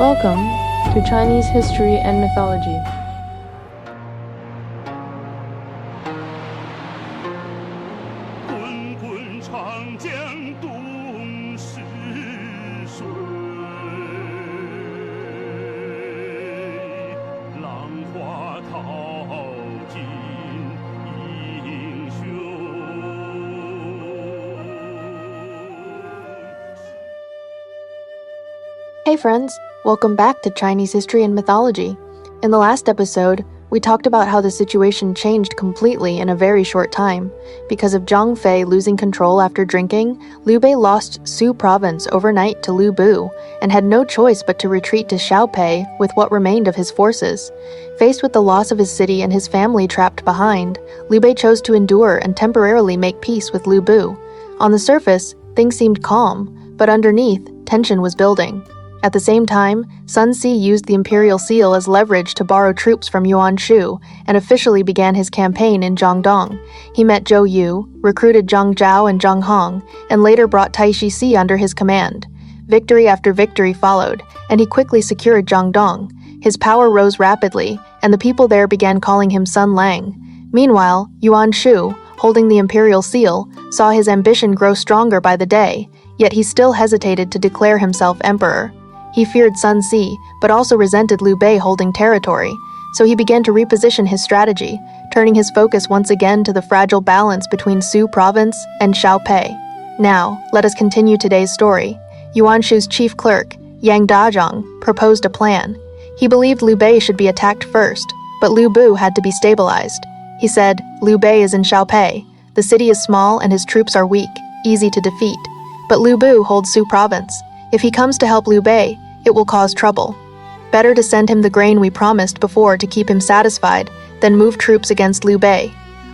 Welcome to Chinese History and Mythology. Hey friends, welcome back to Chinese History and Mythology. In the last episode, we talked about how the situation changed completely in a very short time. Because of Zhang Fei losing control after drinking, Liu Bei lost Shu province overnight to Liu Bu and had no choice but to retreat to Xiaopei with what remained of his forces. Faced with the loss of his city and his family trapped behind, Liu Bei chose to endure and temporarily make peace with Liu Bu. On the surface, things seemed calm, but underneath, tension was building. At the same time, Sun Si used the imperial seal as leverage to borrow troops from Yuan Shu and officially began his campaign in Jiangdong. He met Zhou Yu, recruited Zhang Zhao and Zhang Hong, and later brought Taishi Si under his command. Victory after victory followed, and he quickly secured Jiangdong. His power rose rapidly, and the people there began calling him Sun Lang. Meanwhile, Yuan Shu, holding the imperial seal, saw his ambition grow stronger by the day, yet he still hesitated to declare himself emperor. He feared Sun Si, but also resented Liu Bei holding territory, so he began to reposition his strategy, turning his focus once again to the fragile balance between Shu province and Xiaopei. Now, let us continue today's story. Yuan Shu's chief clerk, Dajiang, proposed a plan. He believed Liu Bei should be attacked first, but Liu Bu had to be stabilized. He said, Liu Bei is in Xiaopei. The city is small and his troops are weak, easy to defeat. But Liu Bu holds Shu province. If he comes to help Liu Bei, it will cause trouble. Better to send him the grain we promised before to keep him satisfied than move troops against Liu Bei.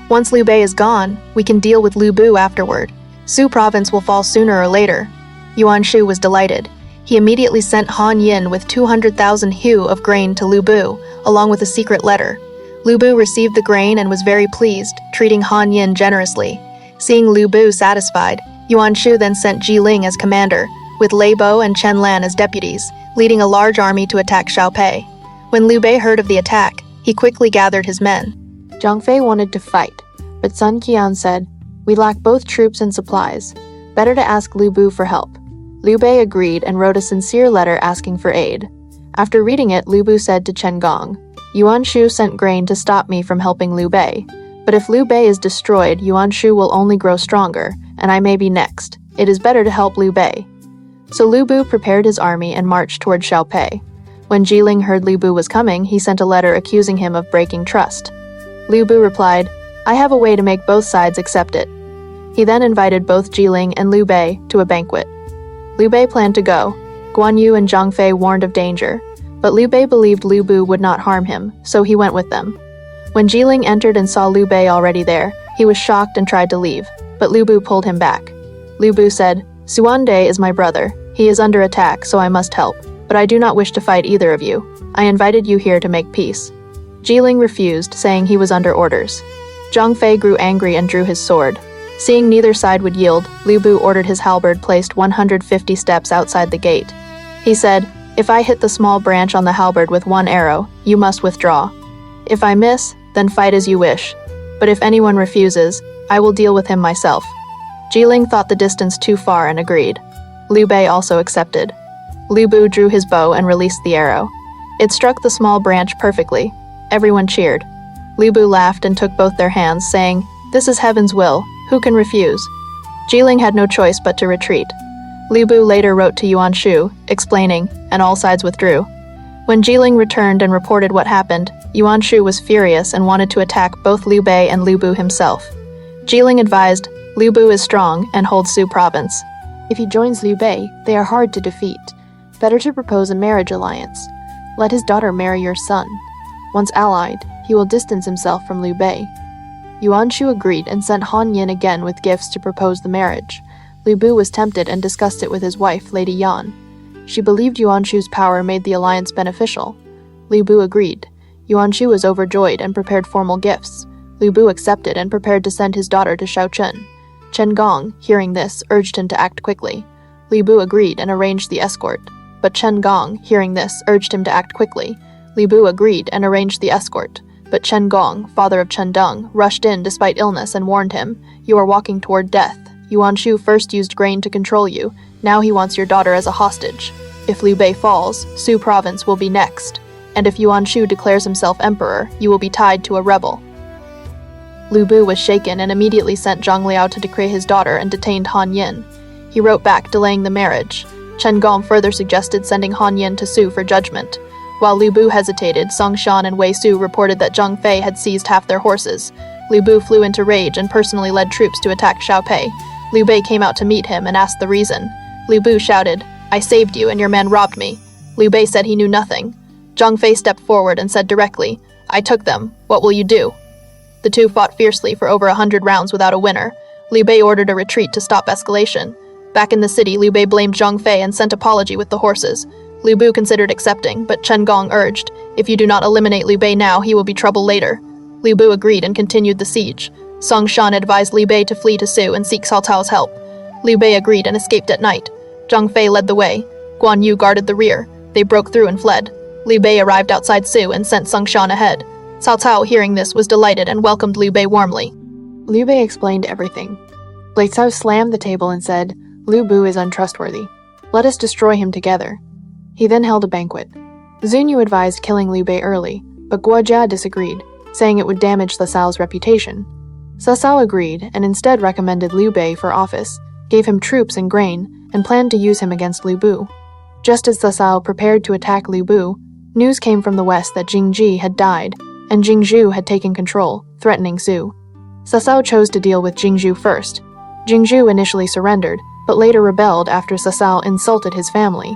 Once Liu Bei is gone, we can deal with Liu Bu afterward. Shu province will fall sooner or later. Yuan Shu was delighted. He immediately sent Han Yin with 200,000 hu of grain to Liu Bu, along with a secret letter. Liu Bu received the grain and was very pleased, treating Han Yin generously. Seeing Liu Bu satisfied, Yuan Shu then sent Jiling as commander, with Lei Bo and Chen Lan as deputies, leading a large army to attack Xiaopei. When Liu Bei heard of the attack, he quickly gathered his men. Zhang Fei wanted to fight, but Sun Qian said, "We lack both troops and supplies. Better to ask Liu Bu for help." Liu Bei agreed and wrote a sincere letter asking for aid. After reading it, Liu Bu said to Chen Gong, "Yuan Shu sent grain to stop me from helping Liu Bei. But if Liu Bei is destroyed, Yuan Shu will only grow stronger, and I may be next. It is better to help Liu Bei." So Liu Bu prepared his army and marched toward Xiaopei. When Jiling heard Liu Bu was coming, he sent a letter accusing him of breaking trust. Liu Bu replied, "I have a way to make both sides accept it." He then invited both Jiling and Liu Bei to a banquet. Liu Bei planned to go. Guan Yu and Zhang Fei warned of danger, but Liu Bei believed Liu Bu would not harm him, so he went with them. When Jiling entered and saw Liu Bei already there, he was shocked and tried to leave, but Liu Bu pulled him back. Liu Bu said, "Suande is my brother. He is under attack, so I must help. But I do not wish to fight either of you. I invited you here to make peace." Jiling refused, saying he was under orders. Zhang Fei grew angry and drew his sword. Seeing neither side would yield, Liu Bu ordered his halberd placed 150 steps outside the gate. He said, "If I hit the small branch on the halberd with one arrow, you must withdraw. If I miss, then fight as you wish. But if anyone refuses, I will deal with him myself." Jiling thought the distance too far and agreed. Liu Bei also accepted. Liu Bu drew his bow and released the arrow. It struck the small branch perfectly. Everyone cheered. Liu Bu laughed and took both their hands, saying, "This is heaven's will. Who can refuse?" Jiling had no choice but to retreat. Liu Bu later wrote to Yuan Shu, explaining, and all sides withdrew. When Jiling returned and reported what happened, Yuan Shu was furious and wanted to attack both Liu Bei and Liu Bu himself. Jiling advised, "Liu Bu is strong and holds Shu province. If he joins Liu Bei, they are hard to defeat. Better to propose a marriage alliance. Let his daughter marry your son. Once allied, he will distance himself from Liu Bei." Yuan Shu agreed and sent Han Yin again with gifts to propose the marriage. Liu Bu was tempted and discussed it with his wife, Lady Yan. She believed Yuan Shu's power made the alliance beneficial. Liu Bu agreed. Yuan Shu was overjoyed and prepared formal gifts. Liu Bu accepted and prepared to send his daughter to Shaochen. Chen Gong, hearing this, urged him to act quickly. Liu Bu agreed and arranged the escort. but Chen Gong, hearing this, urged him to act quickly. Liu Bei agreed and arranged the escort, but Chen Gong, father of Chen Deng, rushed in despite illness and warned him, "You are walking toward death. Yuan Shu first used grain to control you. Now he wants your daughter as a hostage. If Liu Bei falls, Su province will be next. And if Yuan Shu declares himself emperor, you will be tied to a rebel." Liu Bei was shaken and immediately sent Zhang Liao to decree his daughter and detained Han Yin. He wrote back delaying the marriage. Chen Gong further suggested sending Han Yin to Su for judgment. While Liu Bei hesitated, Song Shan and Wei Su reported that Zhang Fei had seized half their horses. Liu Bei flew into rage and personally led troops to attack Xiaopei. Liu Bei came out to meet him and asked the reason. Liu Bei shouted, "I saved you and your man robbed me." Liu Bei said he knew nothing. Zhang Fei stepped forward and said directly, "I took them. What will you do?" The two fought fiercely for over 100 rounds without a winner. Liu Bei ordered a retreat to stop escalation. Back in the city, Liu Bei blamed Zhang Fei and sent apology with the horses. Liu Bei considered accepting, but Chen Gong urged, "If you do not eliminate Liu Bei now, he will be trouble later." Liu Bei agreed and continued the siege. Song Shan advised Liu Bei to flee to Su and seek Cao Cao's help. Liu Bei agreed and escaped at night. Zhang Fei led the way. Guan Yu guarded the rear. They broke through and fled. Liu Bei arrived outside Su and sent Song Shan ahead. Cao Cao, hearing this, was delighted and welcomed Liu Bei warmly. Liu Bei explained everything. Lei Cao slammed the table and said, "Liu Bei is untrustworthy. Let us destroy him together." He then held a banquet. Xun Yu advised killing Liu Bei early, but Guo Jia disagreed, saying it would damage Cao Cao's reputation. Cao Cao agreed and instead recommended Liu Bei for office, gave him troops and grain, and planned to use him against Liu Bei. Just as Cao Cao prepared to attack Liu Bei, news came from the west that Jingji had died, and Jingzhu had taken control, threatening Su. Cao Cao chose to deal with Jingzhu first. Jingzhu initially surrendered, but later rebelled after Cao Cao insulted his family.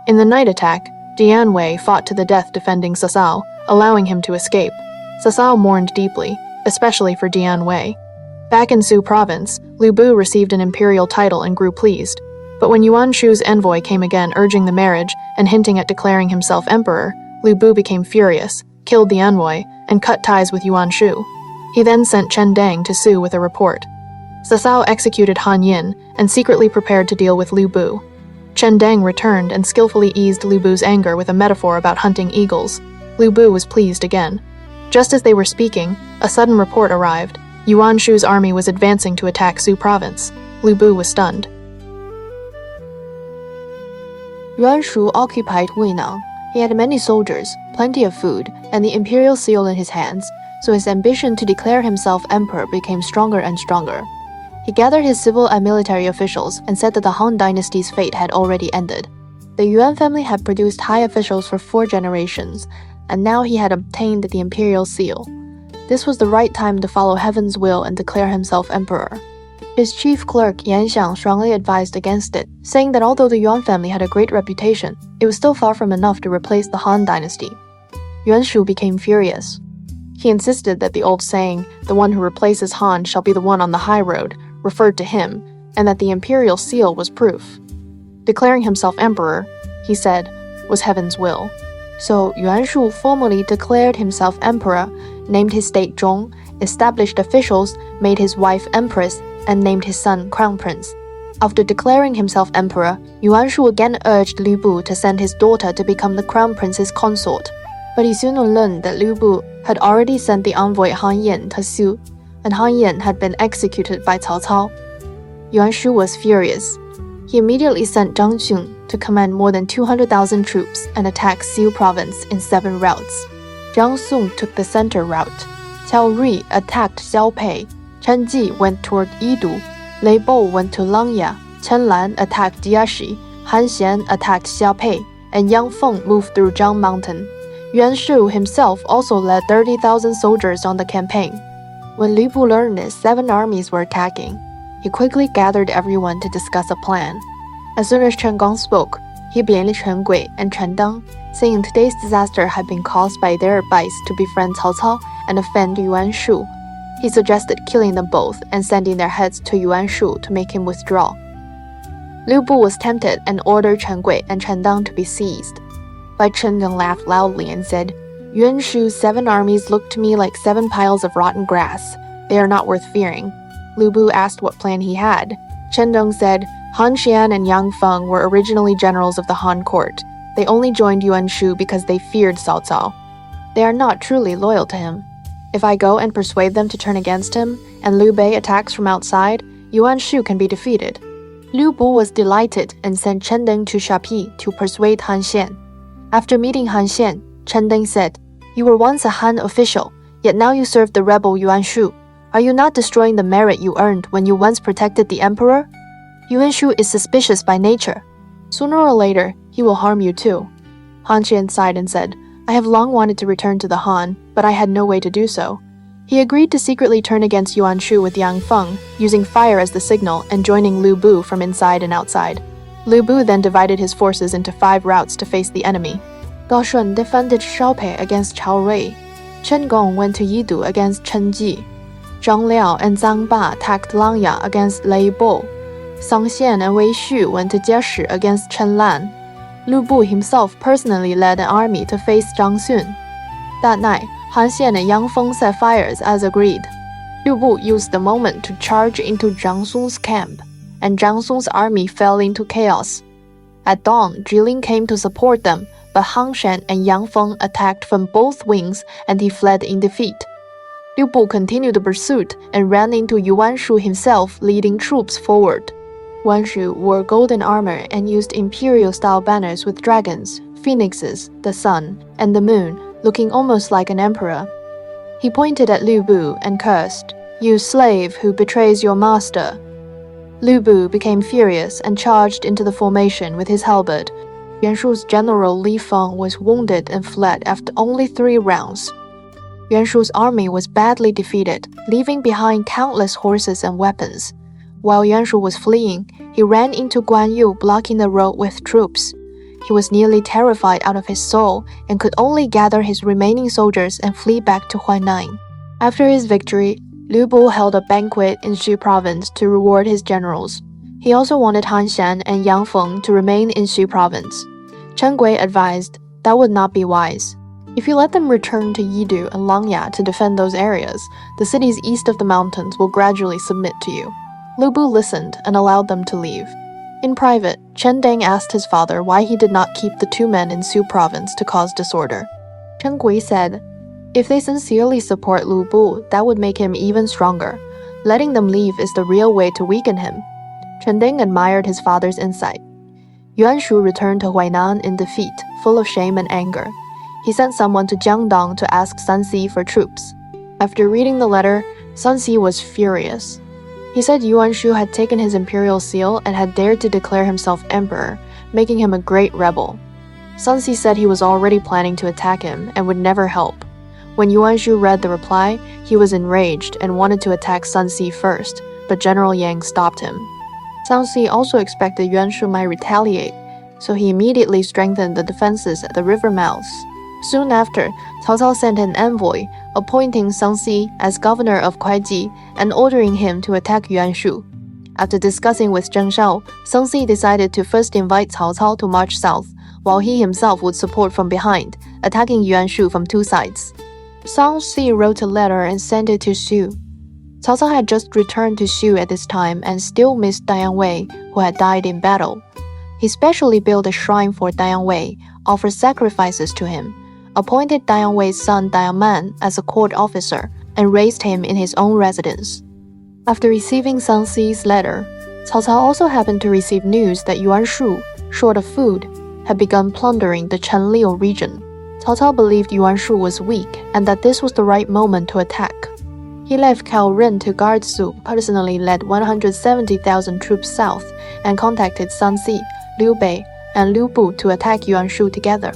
In the night attack, Dian Wei fought to the death defending Cao Cao, allowing him to escape. Cao Cao mourned deeply, especially for Dian Wei. Back in Su province, Liu Bei received an imperial title and grew pleased. But when Yuan Shu's envoy came again urging the marriage and hinting at declaring himself emperor, Liu Bei became furious, killed the envoy, and cut ties with Yuan Shu. He then sent Chen Deng to Su with a report. Cao Cao executed Han Yin and secretly prepared to deal with Liu Bei. Chen Deng returned and skillfully eased Liu Bei's anger with a metaphor about hunting eagles. Liu Bei was pleased again. Just as they were speaking, a sudden report arrived. Yuan Shu's army was advancing to attack Su province. Liu Bei was stunned. Yuan Shu occupied Huinang. He had many soldiers, plenty of food, and the imperial seal in his hands, so his ambition to declare himself emperor became stronger and stronger. He gathered his civil and military officials and said that the Han dynasty's fate had already ended. The Yuan family had produced high officials for 4 generations, and now he had obtained the imperial seal. This was the right time to follow heaven's will and declare himself emperor. His chief clerk Yan Xiang strongly advised against it, saying that although the Yuan family had a great reputation, it was still far from enough to replace the Han dynasty. Yuan Shu became furious. He insisted that the old saying, "The one who replaces Han shall be the one on the high road," referred to him, and that the imperial seal was proof. Declaring himself emperor, he said, was heaven's will. So Yuan Shu formally declared himself emperor, named his state Zhong, established officials, made his wife empress, and named his son crown prince. After declaring himself emperor, Yuan Shu again urged Liu Bei to send his daughter to become the crown prince's consort. But he soon learned that Liu Bei had already sent the envoy Han Yin to Su, and Han Yin had been executed by Cao Cao. Yuan Shu was furious. He immediately sent Zhang Xun to command more than 200,000 troops and attack Xiu province in 7 routes. Zhang Song took the center route. Qiao Rui attacked Xiaopei. Chen Ji went toward Yidu. Lei Bo went to Langya. Chen Lan attacked Jiaxi. Han Xian attacked Xiaopei, and Yang Feng moved through Zhang Mountain. Yuan Shu himself also led 30,000 soldiers on the campaign. When Liu Bei learned that 7 armies were attacking, he quickly gathered everyone to discuss a plan. As soon as Chen Gong spoke, he blamed Chen Gui and Chen Deng, saying today's disaster had been caused by their advice to befriend Cao Cao and offend Yuan Shu. He suggested killing them both and sending their heads to Yuan Shu to make him withdraw. Liu Bei was tempted and ordered Chen Gui and Chen Deng to be seized. But Chen Deng laughed loudly and said, "Yuan Shu's 7 armies look to me like 7 piles of rotten grass. They are not worth fearing." Liu Bei asked what plan he had. Chen Deng said, Han Xian and Yang Feng were originally generals of the Han court. They only joined Yuan Shu because they feared Cao Cao. They are not truly loyal to him. If I go and persuade them to turn against him, and Liu Bei attacks from outside, Yuan Shu can be defeated." Liu Bu was delighted and sent Chen Deng to Xiaopei to persuade Han Xian. After meeting Han Xian, Chen Deng said, "You were once a Han official, yet now you serve the rebel Yuan Shu. Are you not destroying the merit you earned when you once protected the emperor? Yuan Shu is suspicious by nature. Sooner or later, he will harm you too." Han Xian sighed and said, "I have long wanted to return to the Han, but I had no way to do so." He agreed to secretly turn against Yuan Shu with Yang Feng, using fire as the signal and joining Liu Bu from inside and outside. Liu Bu then divided his forces into 5 routes to face the enemy. Gao Shun defended Xiaopei against Chao Rui. Chen Gong went to Yidu against Chen Ji. Zhang Liao and Zhang Ba attacked Langya against Lei Bo. Sang Xian and Wei Xu went to Jieshi against Chen Lan. Liu Bu himself personally led an army to face Zhang Xun. That night, Han Xian and Yang Feng set fires as agreed. Liu Bu used the moment to charge into Zhang Sun's camp, and Zhang Sun's army fell into chaos. At dawn, Jilin came to support them, but Han Shan and Yang Feng attacked from both wings and he fled in defeat. Liu Bu continued the pursuit and ran into Yuan Shu himself, leading troops forward. Yuan Shu wore golden armor and used imperial-style banners with dragons, phoenixes, the sun, and the moon, looking almost like an emperor. He pointed at Liu Bu and cursed, "You slave who betrays your master." Liu Bu became furious and charged into the formation with his halberd. Yuan Shu's general Li Feng was wounded and fled after only 3 rounds. Yuan Shu's army was badly defeated, leaving behind countless horses and weapons. While Yuan Shu was fleeing, he ran into Guan Yu, blocking the road with troops. He was nearly terrified out of his soul and could only gather his remaining soldiers and flee back to Huainan. After his victory, Liu Bu held a banquet in Xu province to reward his generals. He also wanted Han Shan and Yang Feng to remain in Xu province. Chen Gui advised that would not be wise. If you let them return to Yidu and Langya to defend those areas, the cities east of the mountains will gradually submit to you. Liu Bu listened and allowed them to leave. In private, Chen Deng asked his father why he did not keep the 2 men in Xu province to cause disorder. Chen Gui said, "If they sincerely support Liu Bu, that would make him even stronger. Letting them leave is the real way to weaken him." Chen Deng admired his father's insight. Yuan Shu returned to Huainan in defeat, full of shame and anger. He sent someone to Jiangdong to ask Sun Si for troops. After reading the letter, Sun Si was furious. He said Yuan Shu had taken his imperial seal and had dared to declare himself emperor, making him a great rebel. Sun Si said he was already planning to attack him and would never help. When Yuan Shu read the reply, he was enraged and wanted to attack Sun Si first, but General Yang stopped him. Sun Si also expected Yuan Shu might retaliate, so he immediately strengthened the defenses at the river mouths. Soon after, Cao Cao sent an envoy, appointing Sun Si as governor of Kuaiji and ordering him to attack Yuan Shu. After discussing with Zheng Shao, Sun Si decided to first invite Cao Cao to march south, while he himself would support from behind, attacking Yuan Shu from 2 sides. Sun Si wrote a letter and sent it to Xu. Cao Cao had just returned to Xu at this time and still missed Dajiang Wei, who had died in battle. He specially built a shrine for Dajiang Wei, offered sacrifices to him, appointed Dajiang Wei's son Dajiang Man as a court officer, and raised him in his own residence. After receiving Sun Si's letter, Cao Cao also happened to receive news that Yuan Shu, short of food, had begun plundering the Chenliu region. Cao Cao believed Yuan Shu was weak and that this was the right moment to attack. He left Cao Ren to guard Su, personally led 170,000 troops south, and contacted Sun Si, Liu Bei, and Liu Bu to attack Yuan Shu together.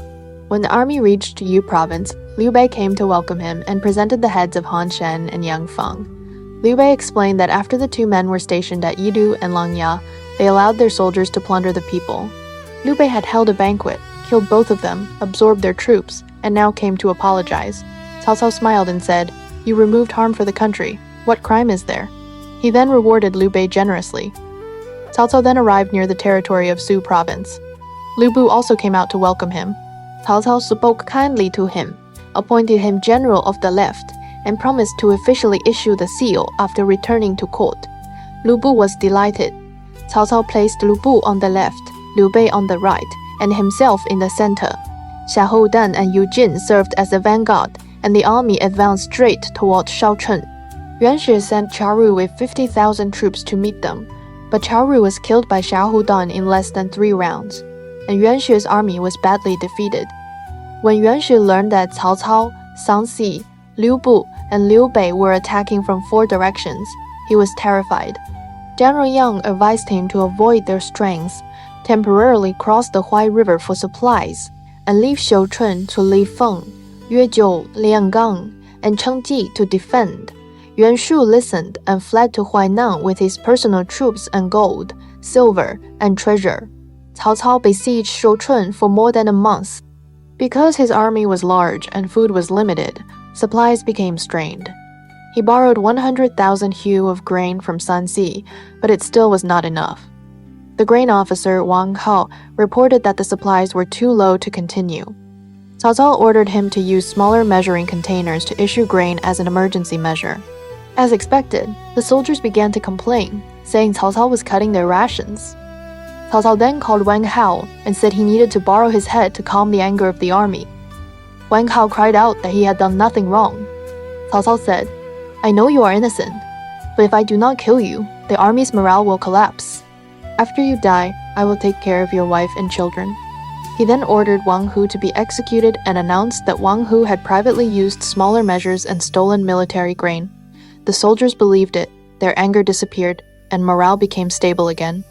When the army reached Yu province, Liu Bei came to welcome him and presented the heads of Han Shan and Yang Feng. Liu Bei explained that after the 2 men were stationed at Yidu and Langya, they allowed their soldiers to plunder the people. Liu Bei had held a banquet, killed both of them, absorbed their troops, and now came to apologize. Cao Cao smiled and said, "You removed harm for the country. What crime is there?" He then rewarded Liu Bei generously. Cao Cao then arrived near the territory of Su province. Liu Bu also came out to welcome him. Cao Cao spoke kindly to him, appointed him general of the left, and promised to officially issue the seal after returning to court. Liu Bu was delighted. Cao Cao placed Liu Bu on the left, Liu Bei on the right, and himself in the center. Xiahou and Yu Jin served as the vanguard, and the army advanced straight toward Shaochun. Yuan Shu sent Chaoru with 50,000 troops to meet them, but Chaoru was killed by Xiahou in less than 3 rounds, and Yuan Shu's army was badly defeated. When Yuan Shu learned that Cao Cao, Sang Si, Liu Bu, and Liu Bei were attacking from 4 directions, he was terrified. General Yang advised him to avoid their strengths, temporarily cross the Huai River for supplies, and leave Shouchun to Li Feng, Yuezhou, Liangang, and Chengji to defend. Yuan Shu listened and fled to Huainan with his personal troops and gold, silver, and treasure. Cao Cao besieged Shouchun for more than a month. Because his army was large and food was limited, supplies became strained. He borrowed 100,000 hu of grain from Sanxi, but it still was not enough. The grain officer, Wang Hao, reported that the supplies were too low to continue. Cao Cao ordered him to use smaller measuring containers to issue grain as an emergency measure. As expected, the soldiers began to complain, saying Cao Cao was cutting their rations. Cao Cao then called Wang Hao and said he needed to borrow his head to calm the anger of the army. Wang Hao cried out that he had done nothing wrong. Cao Cao said, "I know you are innocent, but if I do not kill you, the army's morale will collapse. After you die, I will take care of your wife and children." He then ordered Wang Hu to be executed and announced that Wang Hu had privately used smaller measures and stolen military grain. The soldiers believed it, their anger disappeared, and morale became stable again.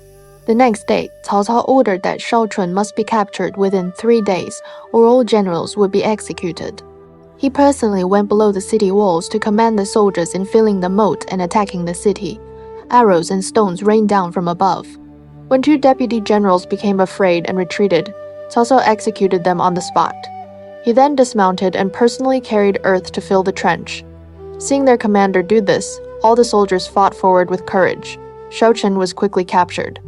The next day, Cao Cao ordered that Shaochun must be captured within 3 days, or all generals would be executed. He personally went below the city walls to command the soldiers in filling the moat and attacking the city. Arrows and stones rained down from above. When 2 deputy generals became afraid and retreated, Cao Cao executed them on the spot. He then dismounted and personally carried earth to fill the trench. Seeing their commander do this, all the soldiers fought forward with courage. Shaochun was quickly captured.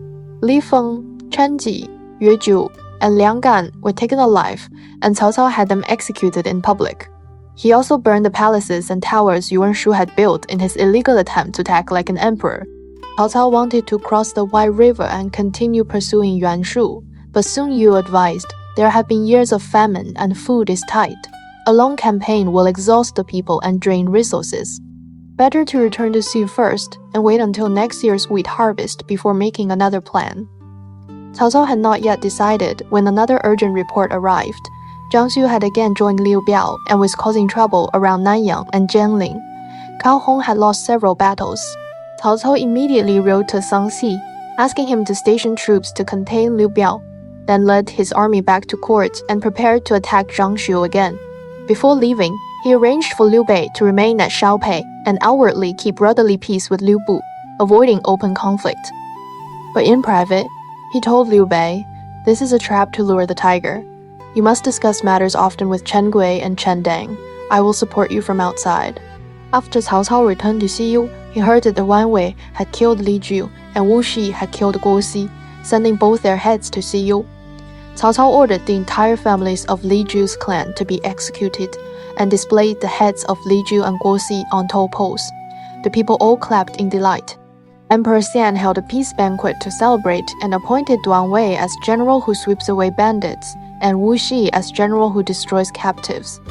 Li Feng, Chenji, Yuezhou, and Liang Gan were taken alive, and Cao Cao had them executed in public. He also burned the palaces and towers Yuan Shu had built in his illegal attempt to act like an emperor. Cao Cao wanted to cross the Huai River and continue pursuing Yuan Shu, but Sun Yu advised, "There have been years of famine and food is tight. A long campaign will exhaust the people and drain resources. Better to return to Xu first and wait until next year's wheat harvest before making another plan." Cao Cao had not yet decided when another urgent report arrived. Zhang Xu had again joined Liu Biao and was causing trouble around Nanyang and Jianling. Cao Hong had lost several battles. Cao Cao immediately wrote to Sangxi, asking him to station troops to contain Liu Biao, then led his army back to court and prepared to attack Zhang Xu again. Before leaving, he arranged for Liu Bei to remain at Xiaopei and outwardly keep brotherly peace with Liu Bu, avoiding open conflict. But in private, he told Liu Bei, "This is a trap to lure the tiger. You must discuss matters often with Chen Gui and Chen Dang. I will support you from outside." After Cao Cao returned to Xiyu, he heard that the Wan Wei had killed Li Ju and Wu Shi had killed Guo Xi, sending both their heads to Xiyu. Cao Cao ordered the entire families of Li Ju's clan to be executed and displayed the heads of Li Ju and Guo Xi on tall poles. The people all clapped in delight. Emperor Xian held a peace banquet to celebrate and appointed Duan Wei as general who sweeps away bandits and Wu Shi as general who destroys captives.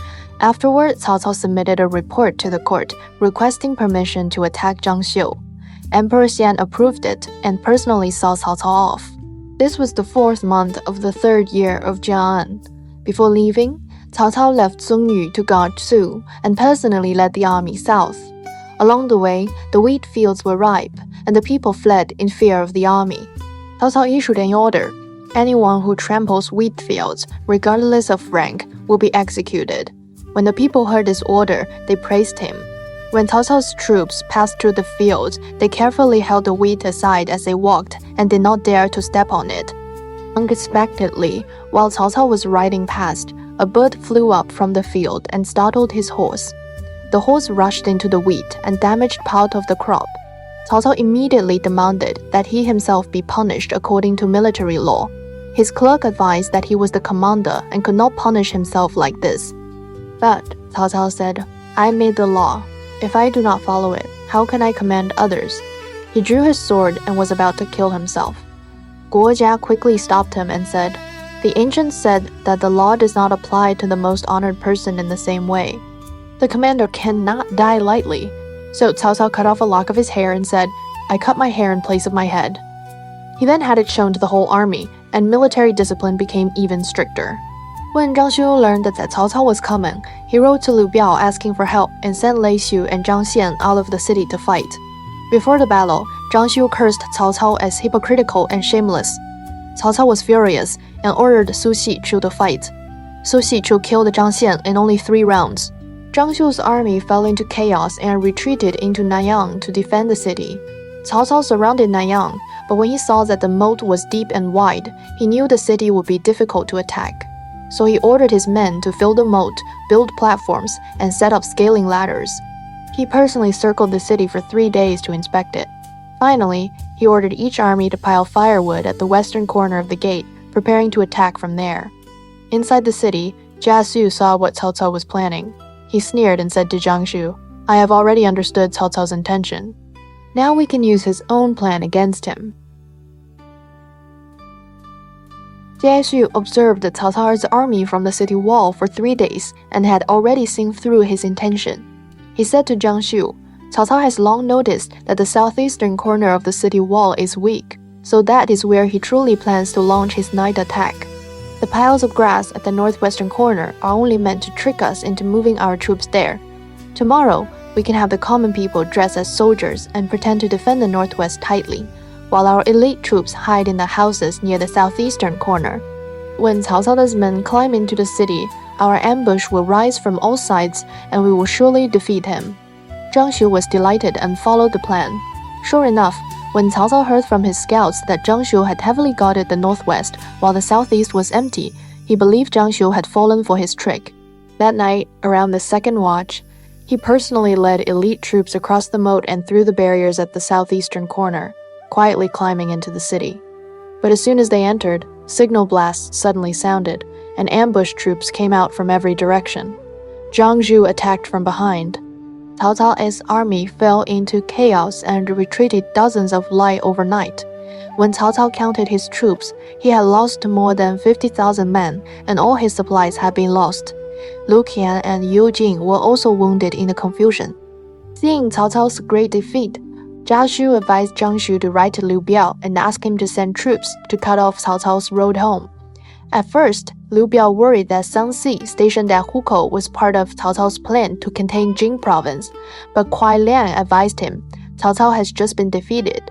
Afterward, Cao Cao submitted a report to the court requesting permission to attack Zhang Xiu. Emperor Xian approved it and personally saw Cao Cao off. This was the 4th month of the 3rd year of Jian. Before leaving, Cao Cao left Sun Yu to guard Su and personally led the army south. Along the way, the wheat fields were ripe, and the people fled in fear of the army. Cao Cao issued an order. Anyone who tramples wheat fields, regardless of rank, will be executed. When the people heard this order, they praised him. When Cao Cao's troops passed through the fields, they carefully held the wheat aside as they walked and did not dare to step on it. Unexpectedly, while Cao Cao was riding past, a bird flew up from the field and startled his horse. The horse rushed into the wheat and damaged part of the crop. Cao Cao immediately demanded that he himself be punished according to military law. His clerk advised that he was the commander and could not punish himself like this. But, Cao Cao said, "I made the law. If I do not follow it, how can I command others?" He drew his sword and was about to kill himself. Guo Jia quickly stopped him and said, The ancients said that the law does not apply to the most honored person in the same way. The commander cannot die lightly. So Cao Cao cut off a lock of his hair and said, "I cut my hair in place of my head." He then had it shown to the whole army, and military discipline became even stricter. When Zhang Xiu learned that Cao Cao was coming, he wrote to Liu Bei asking for help and sent Lei Xu and Zhang Xian out of the city to fight. Before the battle, Zhang Xiu cursed Cao Cao as hypocritical and shameless. Cao Cao was furious and ordered Su Xichu to fight. Su Xichu killed Zhang Xian in only 3 rounds. Zhang Xiu's army fell into chaos and retreated into Nanyang to defend the city. Cao Cao surrounded Nanyang, but when he saw that the moat was deep and wide, he knew the city would be difficult to attack. So he ordered his men to fill the moat, build platforms, and set up scaling ladders. He personally circled the city for 3 days to inspect it. Finally, he ordered each army to pile firewood at the western corner of the gate, preparing to attack from there. Inside the city, Jia Xu saw what Cao Cao was planning. He sneered and said to Zhang Xu, "I have already understood Cao Cao's intention. Now we can use his own plan against him." Jia Xu observed Cao Cao's army from the city wall for 3 days and had already seen through his intention. He said to Zhang Xu, "Cao Cao has long noticed that the southeastern corner of the city wall is weak, so that is where he truly plans to launch his night attack. The piles of grass at the northwestern corner are only meant to trick us into moving our troops there. Tomorrow, we can have the common people dress as soldiers and pretend to defend the northwest tightly, while our elite troops hide in the houses near the southeastern corner. When Cao Cao's men climb into the city, our ambush will rise from all sides and we will surely defeat him." Zhang Xu was delighted and followed the plan. Sure enough, when Cao Cao heard from his scouts that Zhang Xu had heavily guarded the northwest while the southeast was empty, he believed Zhang Xu had fallen for his trick. That night, around the second watch, he personally led elite troops across the moat and through the barriers at the southeastern corner, quietly climbing into the city. But as soon as they entered, signal blasts suddenly sounded, and ambush troops came out from every direction. Zhang Xu attacked from behind. Cao Cao's army fell into chaos and retreated dozens of li overnight. When Cao Cao counted his troops, he had lost more than 50,000 men, and all his supplies had been lost. Lu Qian and Yu Jing were also wounded in the confusion. Seeing Cao Cao's great defeat, Jia Xu advised Zhang Xu to write to Liu Bei and ask him to send troops to cut off Cao Cao's road home. At first, Liu Bei worried that Sang Si, stationed at Hukou, was part of Cao Cao's plan to contain Jing province, but Kuai Liang advised him, "Cao Cao has just been defeated.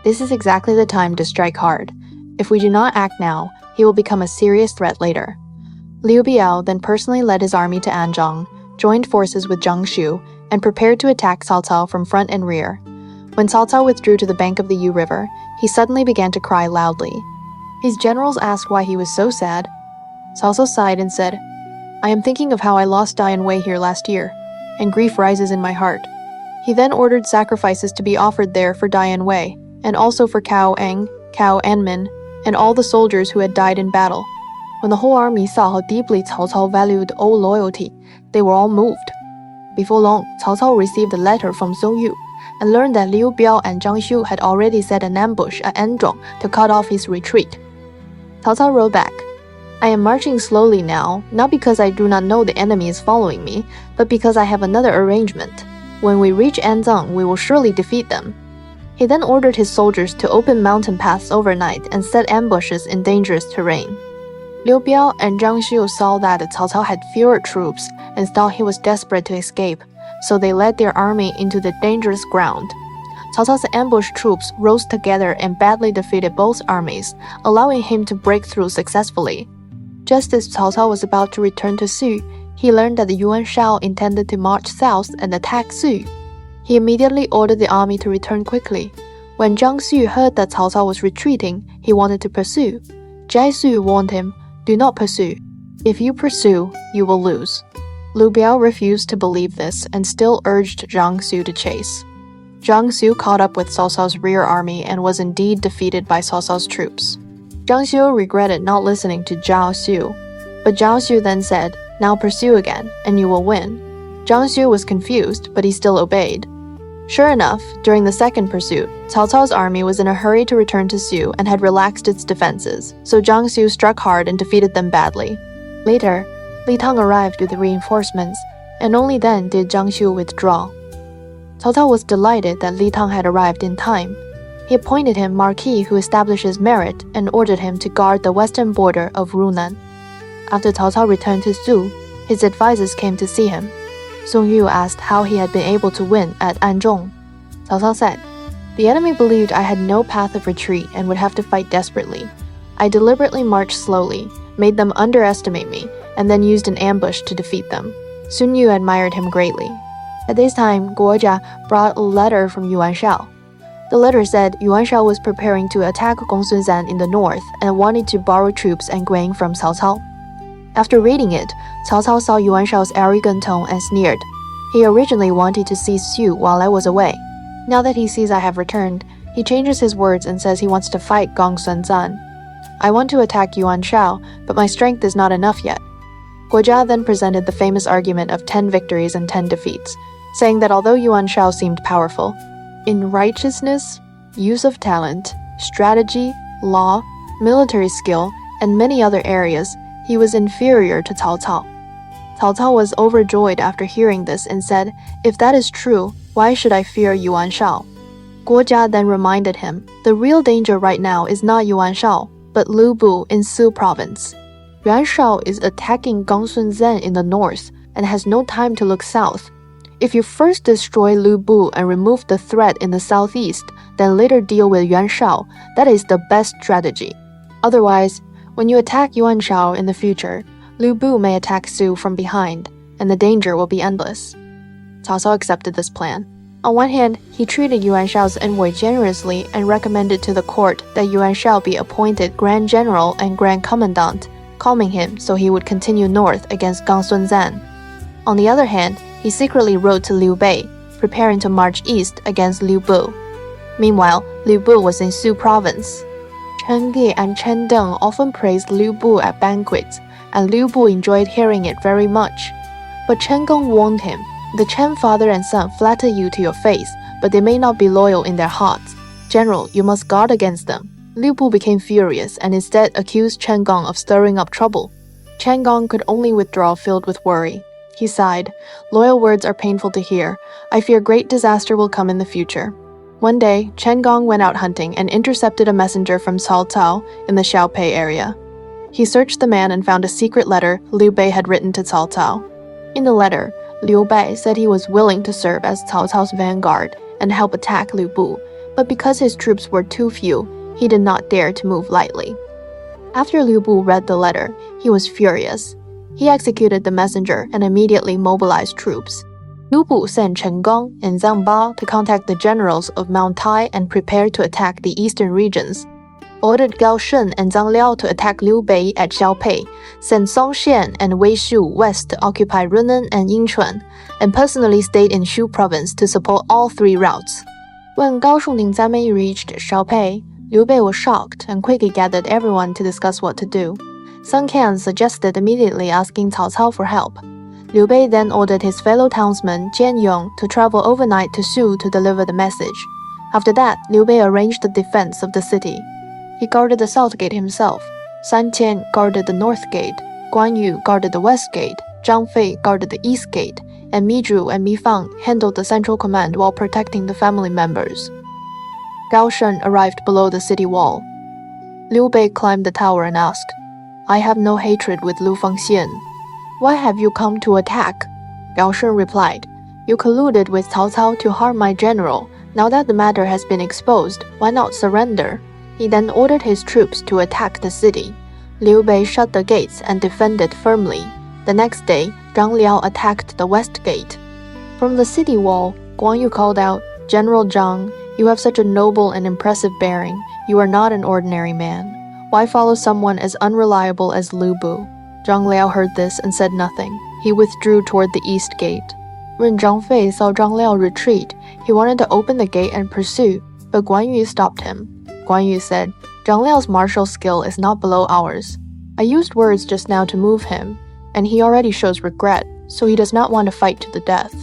This is exactly the time to strike hard. If we do not act now, he will become a serious threat later." Liu Bei then personally led his army to Anzhong, joined forces with Zhang Xu, and prepared to attack Cao Cao from front and rear. When Cao Cao withdrew to the bank of the Yu River, he suddenly began to cry loudly. His generals asked why he was so sad. Cao Cao sighed and said, "I am thinking of how I lost Dajiang Wei here last year, and grief rises in my heart." He then ordered sacrifices to be offered there for Dajiang Wei, and also for Cao Eng, Cao Anmin, and all the soldiers who had died in battle. When the whole army saw how deeply Cao Cao valued old loyalty, they were all moved. Before long, Cao Cao received a letter from Song Yu, and learned that Liu Bei and Zhang Xu had already set an ambush at Anzhong to cut off his retreat. Cao Cao wrote back, "I am marching slowly now, not because I do not know the enemy is following me, but because I have another arrangement. When we reach Anzhong, we will surely defeat them." He then ordered his soldiers to open mountain paths overnight and set ambushes in dangerous terrain. Liu Bei and Zhang Xu saw that Cao Cao had fewer troops and thought he was desperate to escape, so they led their army into the dangerous ground. Cao Cao's ambush troops rose together and badly defeated both armies, allowing him to break through successfully. Just as Cao Cao was about to return to Su, he learned that the Yuan Shu intended to march south and attack Su. He immediately ordered the army to return quickly. When Zhang Xu heard that Cao Cao was retreating, he wanted to pursue. Jia Xu warned him, "Do not pursue. If you pursue, you will lose." Liu Bei refused to believe this and still urged Zhang Xu to chase. Zhang Xu caught up with Cao Cao's rear army and was indeed defeated by Cao Cao's troops. Zhang Xu regretted not listening to Zhao Xu, but Zhao Xu then said, "Now pursue again, and you will win." Zhang Xu was confused, but he still obeyed. Sure enough, during the second pursuit, Cao Cao's army was in a hurry to return to Shu and had relaxed its defenses, so Jiang Xu struck hard and defeated them badly. Later, Li Tang arrived with the reinforcements, and only then did Jiang Xu withdraw. Cao Cao was delighted that Li Tang had arrived in time. He appointed him marquis who establishes merit and ordered him to guard the western border of Runan. After Cao Cao returned to Shu, his advisors came to see him. Song Yu asked how he had been able to win at Anzhong. Cao Cao said, "The enemy believed I had no path of retreat and would have to fight desperately. I deliberately marched slowly, made them underestimate me, and then used an ambush to defeat them." Sun Yu admired him greatly. At this time, Guojia brought a letter from Yuan Shao. The letter said Yuan Shao was preparing to attack Gongsun in the north and wanted to borrow troops and grain from Cao Cao. After reading it, Cao Cao saw Yuan Shao's arrogant tone and sneered. He originally wanted to seize Xu while I was away. Now that he sees I have returned, he changes his words and says he wants to fight Gongsun Zan. I want to attack Yuan Shao, but my strength is not enough yet. Guojia then presented the famous argument of 10 victories and 10 defeats, saying that although Yuan Shao seemed powerful, in righteousness, use of talent, strategy, law, military skill, and many other areas, he was inferior to Cao Cao. Cao Cao was overjoyed after hearing this and said, "If that is true, why should I fear Yuan Shao?" Guojia then reminded him, the real danger right now is not Yuan Shao, but Liu Bei in Su province. Yuan Shao is attacking Gongsun Zan in the north and has no time to look south. If you first destroy Liu Bei and remove the threat in the southeast, then later deal with Yuan Shao, that is the best strategy. Otherwise, when you attack Yuan Shao in the future, Liu Bei may attack Su from behind, and the danger will be endless. Cao Cao accepted this plan. On one hand, he treated Yuan Shao's envoy generously and recommended to the court that Yuan Shao be appointed Grand General and Grand Commandant, calming him so he would continue north against Gongsun Zan. On the other hand, he secretly wrote to Liu Bei, preparing to march east against Liu Bei. Meanwhile, Liu Bei was in Su province. Chen Ge and Chen Deng often praised Liu Bei at banquets, and Liu Bei enjoyed hearing it very much. But Chen Gong warned him, "The Chen father and son flatter you to your face, but they may not be loyal in their hearts. General, you must guard against them." Liu Bei became furious and instead accused Chen Gong of stirring up trouble. Chen Gong could only withdraw filled with worry. He sighed, "Loyal words are painful to hear. I fear great disaster will come in the future." One day, Chen Gong went out hunting and intercepted a messenger from Cao Cao in the Xiaopei area. He searched the man and found a secret letter Liu Bei had written to Cao Cao. In the letter, Liu Bei said he was willing to serve as Cao Cao's vanguard and help attack Liu Bei, but because his troops were too few, he did not dare to move lightly. After Liu Bei read the letter, he was furious. He executed the messenger and immediately mobilized troops. Liu Bei sent Chen Gong and Zhang Ba to contact the generals of Mount Tai and prepare to attack the eastern regions. Ordered Gao Shen and Zhang Liao to attack Liu Bei at Xiaopei, sent Song Xian and Wei Shu west to occupy Runan and Yingchuan, and personally stayed in Shu province to support all 3 routes. When Gao Shunling's army reached Xiaopei, Liu Bei was shocked and quickly gathered everyone to discuss what to do. Sun Can suggested immediately asking Cao Cao for help. Liu Bei then ordered his fellow townsman Jian Yong to travel overnight to Shu to deliver the message. After that, Liu Bei arranged the defense of the city. He guarded the south gate himself. San Qian guarded the north gate, Guan Yu guarded the west gate, Zhang Fei guarded the east gate, and Mi Zhu and Mi Fang handled the central command while protecting the family members. Gao Shen arrived below the city wall. Liu Bei climbed the tower and asked, "I have no hatred with Lu Fangxian. Why have you come to attack?" Gao Shen replied, "You colluded with Cao Cao to harm my general. Now that the matter has been exposed, why not surrender?" He then ordered his troops to attack the city. Liu Bei shut the gates and defended firmly. The next day, Zhang Liao attacked the west gate. From the city wall, Guan Yu called out, "General Zhang, you have such a noble and impressive bearing. You are not an ordinary man. Why follow someone as unreliable as Liu Bei?" Zhang Liao heard this and said nothing. He withdrew toward the east gate. When Zhang Fei saw Zhang Liao retreat, he wanted to open the gate and pursue, but Guan Yu stopped him. Guan Yu said, "Zhang Liao's martial skill is not below ours. I used words just now to move him, and he already shows regret, so he does not want to fight to the death."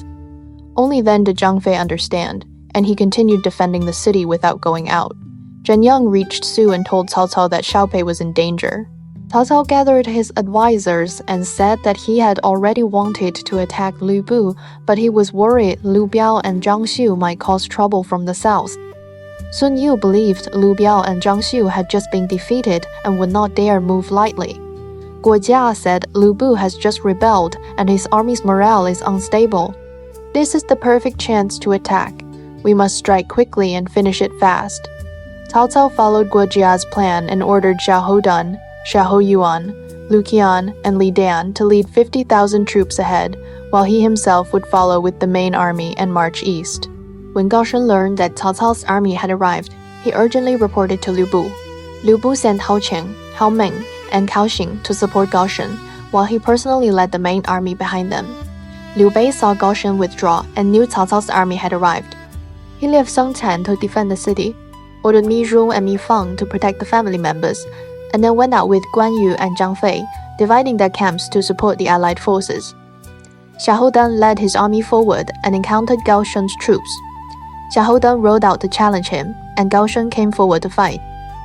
Only then did Zhang Fei understand. and he continued defending the city without going out. Dajiang reached Su and told Cao Cao that Xiaopei was in danger. Cao Cao gathered his advisors and said that he had already wanted to attack Liu Bei, but he was worried Liu Biao and Zhang Xiu might cause trouble from the south. Sun Yu believed Liu Biao and Zhang Xiu had just been defeated and would not dare move lightly. Guo Jia said Liu Bei has just rebelled and his army's morale is unstable. This is the perfect chance to attack. We must strike quickly and finish it fast. Cao Cao followed Guo Jia's plan and ordered Xiahou Dun, Xiahou Yuan, Lu Qian, and Li Dan to lead 50,000 troops ahead, while he himself would follow with the main army and march east. When Gao Shen learned that Cao Cao's army had arrived, he urgently reported to Liu Bei. Liu Bei sent Hao Qing, Hao Meng, and Cao Xing to support Gao Shen, while he personally led the main army behind them. Liu Bei saw Gao Shen withdraw and knew Cao Cao's army had arrived. He left Song Can to defend the city, ordered Mi Zhu and Mi Fang to protect the family members, and then went out with Guan Yu and Zhang Fei, dividing their camps to support the allied forces. Xiahou Dun led his army forward and encountered Gao Shen's troops. Xiahou Dun rode out to challenge him, and Gao Shen came forward to fight.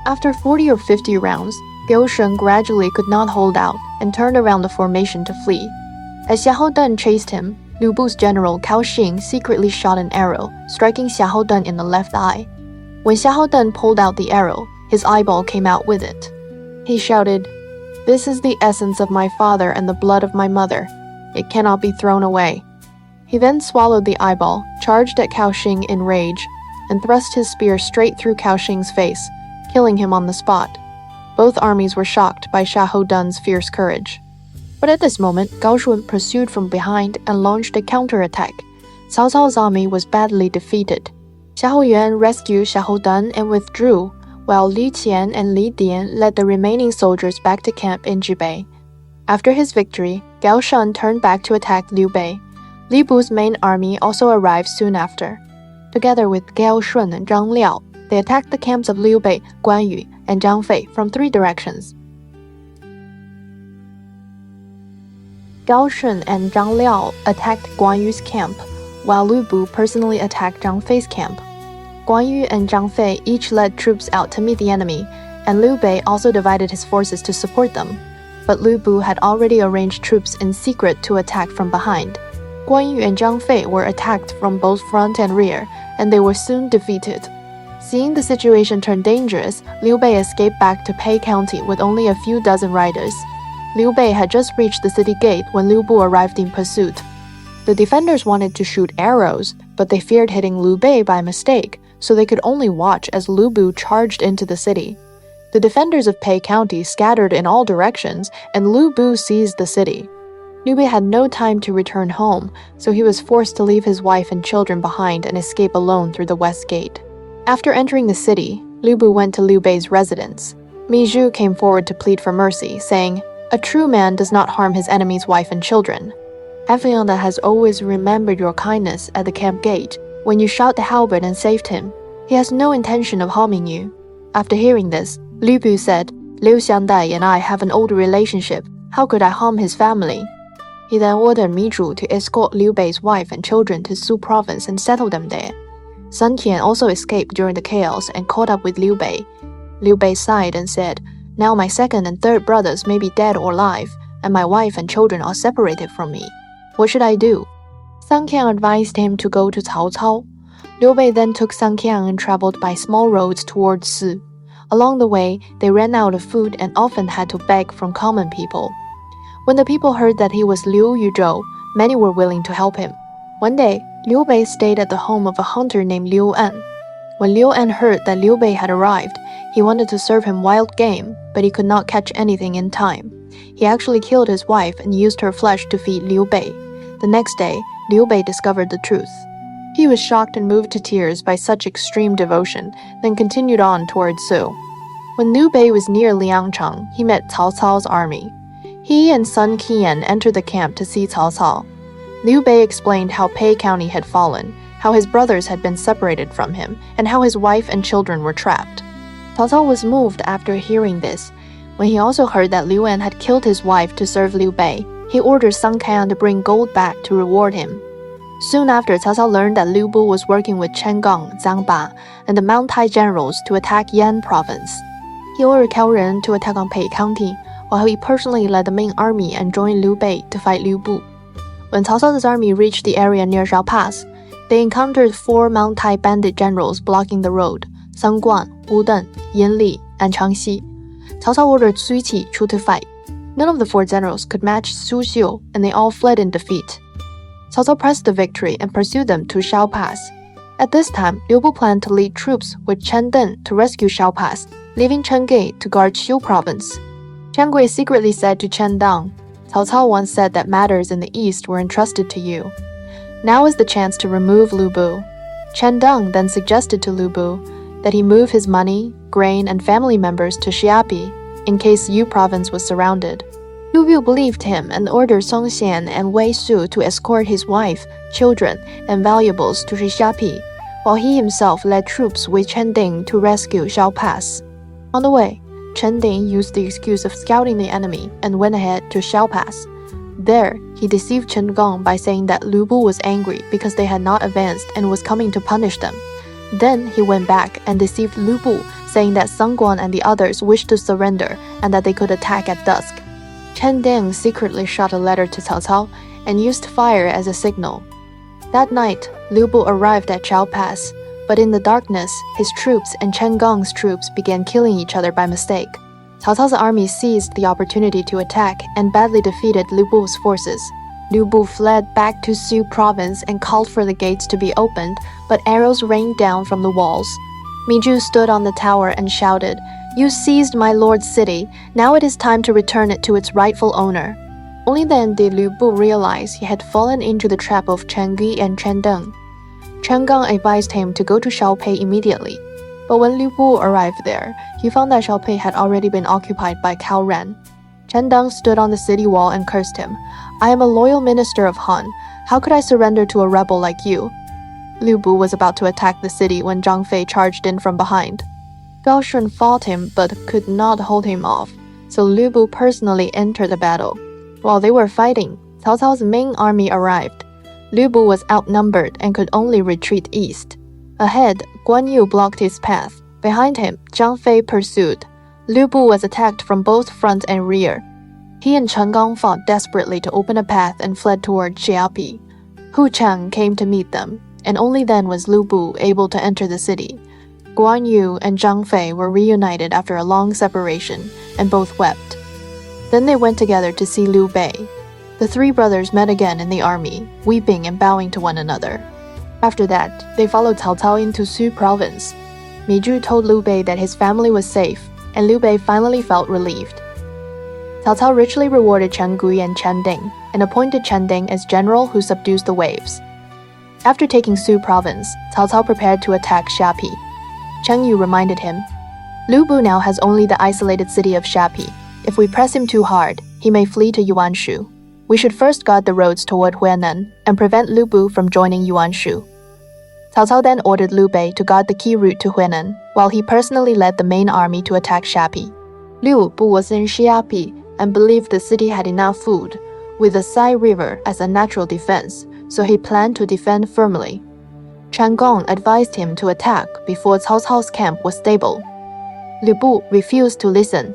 After 40 or 50 rounds, Gao Shen gradually could not hold out and turned around the formation to flee. As Xiahou Dun chased him, Liu Bei's general Cao Xing secretly shot an arrow, striking Xiahou Dun in the left eye. When Xiahou Dun pulled out the arrow, his eyeball came out with it. He shouted, "This is the essence of my father and the blood of my mother. It cannot be thrown away." He then swallowed the eyeball, charged at Cao Xing in rage, and thrust his spear straight through Cao Xing's face, killing him on the spot. Both armies were shocked by Xiahou Dun's fierce courage. But at this moment, Gao Shen pursued from behind and launched a counterattack. Cao Cao's army was badly defeated. Xiahou Yuan rescued Xiahou Dun and withdrew, while Li Qian and Li Dian led the remaining soldiers back to camp in Jibei. After his victory, Gao Shen turned back to attack Liu Bei. Li Bei's main army also arrived soon after. Together with Gao Shun and Zhang Liao, they attacked the camps of Liu Bei, Guan Yu, and Zhang Fei from 3 directions. Gao Shun and Zhang Liao attacked Guan Yu's camp, while Liu Bei personally attacked Zhang Fei's camp. Guan Yu and Zhang Fei each led troops out to meet the enemy, and Liu Bei also divided his forces to support them. But Liu Bei had already arranged troops in secret to attack from behind. Guan Yu and Zhang Fei were attacked from both front and rear, and they were soon defeated. Seeing the situation turn dangerous, Liu Bei escaped back to Pei County with only a few dozen riders. Liu Bei had just reached the city gate when Liu Bei arrived in pursuit. The defenders wanted to shoot arrows, but they feared hitting Liu Bei by mistake, so they could only watch as Liu Bei charged into the city. The defenders of Pei County scattered in all directions, and Liu Bei seized the city. Liu Bei had no time to return home, so he was forced to leave his wife and children behind and escape alone through the west gate. After entering the city, Liu Bei went to Liu Bei's residence. Mi Zhu came forward to plead for mercy, saying, "A true man does not harm his enemy's wife and children. Afianda has always remembered your kindness at the camp gate when you shot the halberd and saved him. He has no intention of harming you." After hearing this, Liu Bei said, "Liu Xiangdai and I have an old relationship. How could I harm his family?" He then ordered Mi Zhu to escort Liu Bei's wife and children to Su province and settle them there. Sun Qian also escaped during the chaos and caught up with Liu Bei. Liu Bei sighed and said, "Now my second and third brothers may be dead or alive, and my wife and children are separated from me. What should I do?" Sun Qian advised him to go to Cao Cao. Liu Bei then took Sun Qian and traveled by small roads towards Si. Along the way, they ran out of food and often had to beg from common people. When the people heard that he was Liu Yuzhou, many were willing to help him. One day, Liu Bei stayed at the home of a hunter named Liu An. When Liu An heard that Liu Bei had arrived, he wanted to serve him wild game, but he could not catch anything in time. He actually killed his wife and used her flesh to feed Liu Bei. The next day, Liu Bei discovered the truth. He was shocked and moved to tears by such extreme devotion, then continued on towards Su. When Liu Bei was near Liangcheng, he met Cao Cao's army. He and Sun Qian entered the camp to see Cao Cao. Liu Bei explained how Pei County had fallen, how his brothers had been separated from him, and how his wife and children were trapped. Cao Cao was moved after hearing this. When he also heard that Liu An had killed his wife to serve Liu Bei, he ordered Sun Qian to bring gold back to reward him. Soon after, Cao Cao learned that Liu Bu was working with Chen Gong, Zhang Ba, and the Mount Tai generals to attack Yan province. He ordered Cao Ren to attack on Pei County, while he personally led the main army and joined Liu Bei to fight Liu Bu. When Cao Cao's army reached the area near Shao Pass, they encountered 4 Mount Tai bandit generals blocking the road: Sang Guan, Wu Den, Yin Li, and Chang Xi. Cao Cao ordered Sui Qi to fight. None of the 4 generals could match Su Xiu, and they all fled in defeat. Cao Cao pressed the victory and pursued them to Shao Pass. At this time, Liu Bu planned to lead troops with Chen Den to rescue Shao Pass, leaving Chen Gui to guard Xiu province. Chen Gui secretly said to Chen Dang, "Cao Cao once said that matters in the east were entrusted to you. Now is the chance to remove Liu Bu." Chen Dang then suggested to Liu Bu that he move his money, grain, and family members to Xiaopei in case Yu province was surrounded. Liu Bu believed him and ordered Song Xian and Wei Su to escort his wife, children, and valuables to Xiaopei, while he himself led troops with Chen Ding to rescue Shao Pass. On the way, Chen Ding used the excuse of scouting the enemy and went ahead to Shao Pass. There, he deceived Chen Gong by saying that Liu Bu was angry because they had not advanced and was coming to punish them. Then he went back and deceived Liu Bu, saying that Sang Guan and the others wished to surrender and that they could attack at dusk. Chen Ding secretly shot a letter to Cao Cao and used fire as a signal. That night, Liu Bu arrived at Shao Pass, but in the darkness, his troops and Chen Gong's troops began killing each other by mistake. Cao Cao's army seized the opportunity to attack and badly defeated Liu Bu's forces. Liu Bu fled back to Su province and called for the gates to be opened, but arrows rained down from the walls. Miju stood on the tower and shouted, "You seized my lord's city. Now it is time to return it to its rightful owner." Only then did Liu Bu realize he had fallen into the trap of Chen Gui and Chen Deng. Chen Gang advised him to go to Xiaopei immediately. But when Liu Bu arrived there, he found that Xiaopei had already been occupied by Cao Ren. Chen Deng stood on the city wall and cursed him. "I am a loyal minister of Han. How could I surrender to a rebel like you?" Liu Bu was about to attack the city when Zhang Fei charged in from behind. Gao Shun fought him but could not hold him off, so Liu Bu personally entered the battle. While they were fighting, Cao Cao's main army arrived. Liu Bu was outnumbered and could only retreat east. Ahead, Guan Yu blocked his path. Behind him, Zhang Fei pursued. Liu Bu was attacked from both front and rear. He and Chen Gang fought desperately to open a path and fled toward Xiaopei. Hu Chang came to meet them, and only then was Liu Bu able to enter the city. Guan Yu and Zhang Fei were reunited after a long separation, and both wept. Then they went together to see Liu Bei. The 3 brothers met again in the army, weeping and bowing to one another. After that, they followed Cao Cao into Su province. Miju told Liu Bei that his family was safe, and Liu Bei finally felt relieved. Cao Cao richly rewarded Chen Gui and Chen Ding, and appointed Chen Ding as general who subdues the waves. After taking Su province, Cao Cao prepared to attack Xiaopei. Cheng Yu reminded him, "Liu Bu now has only the isolated city of Xiaopei. If we press him too hard, he may flee to Yuan Shu. We should first guard the roads toward Huainan and prevent Liu Bu from joining Yuan Shu." Cao Cao then ordered Liu Bei to guard the key route to Huainan, while he personally led the main army to attack Xiaopei. Liu Bu was in Xiaopei and believed the city had enough food, with the Sai River as a natural defense, so he planned to defend firmly. Chen Gong advised him to attack before Cao Cao's camp was stable. Liu Bu refused to listen.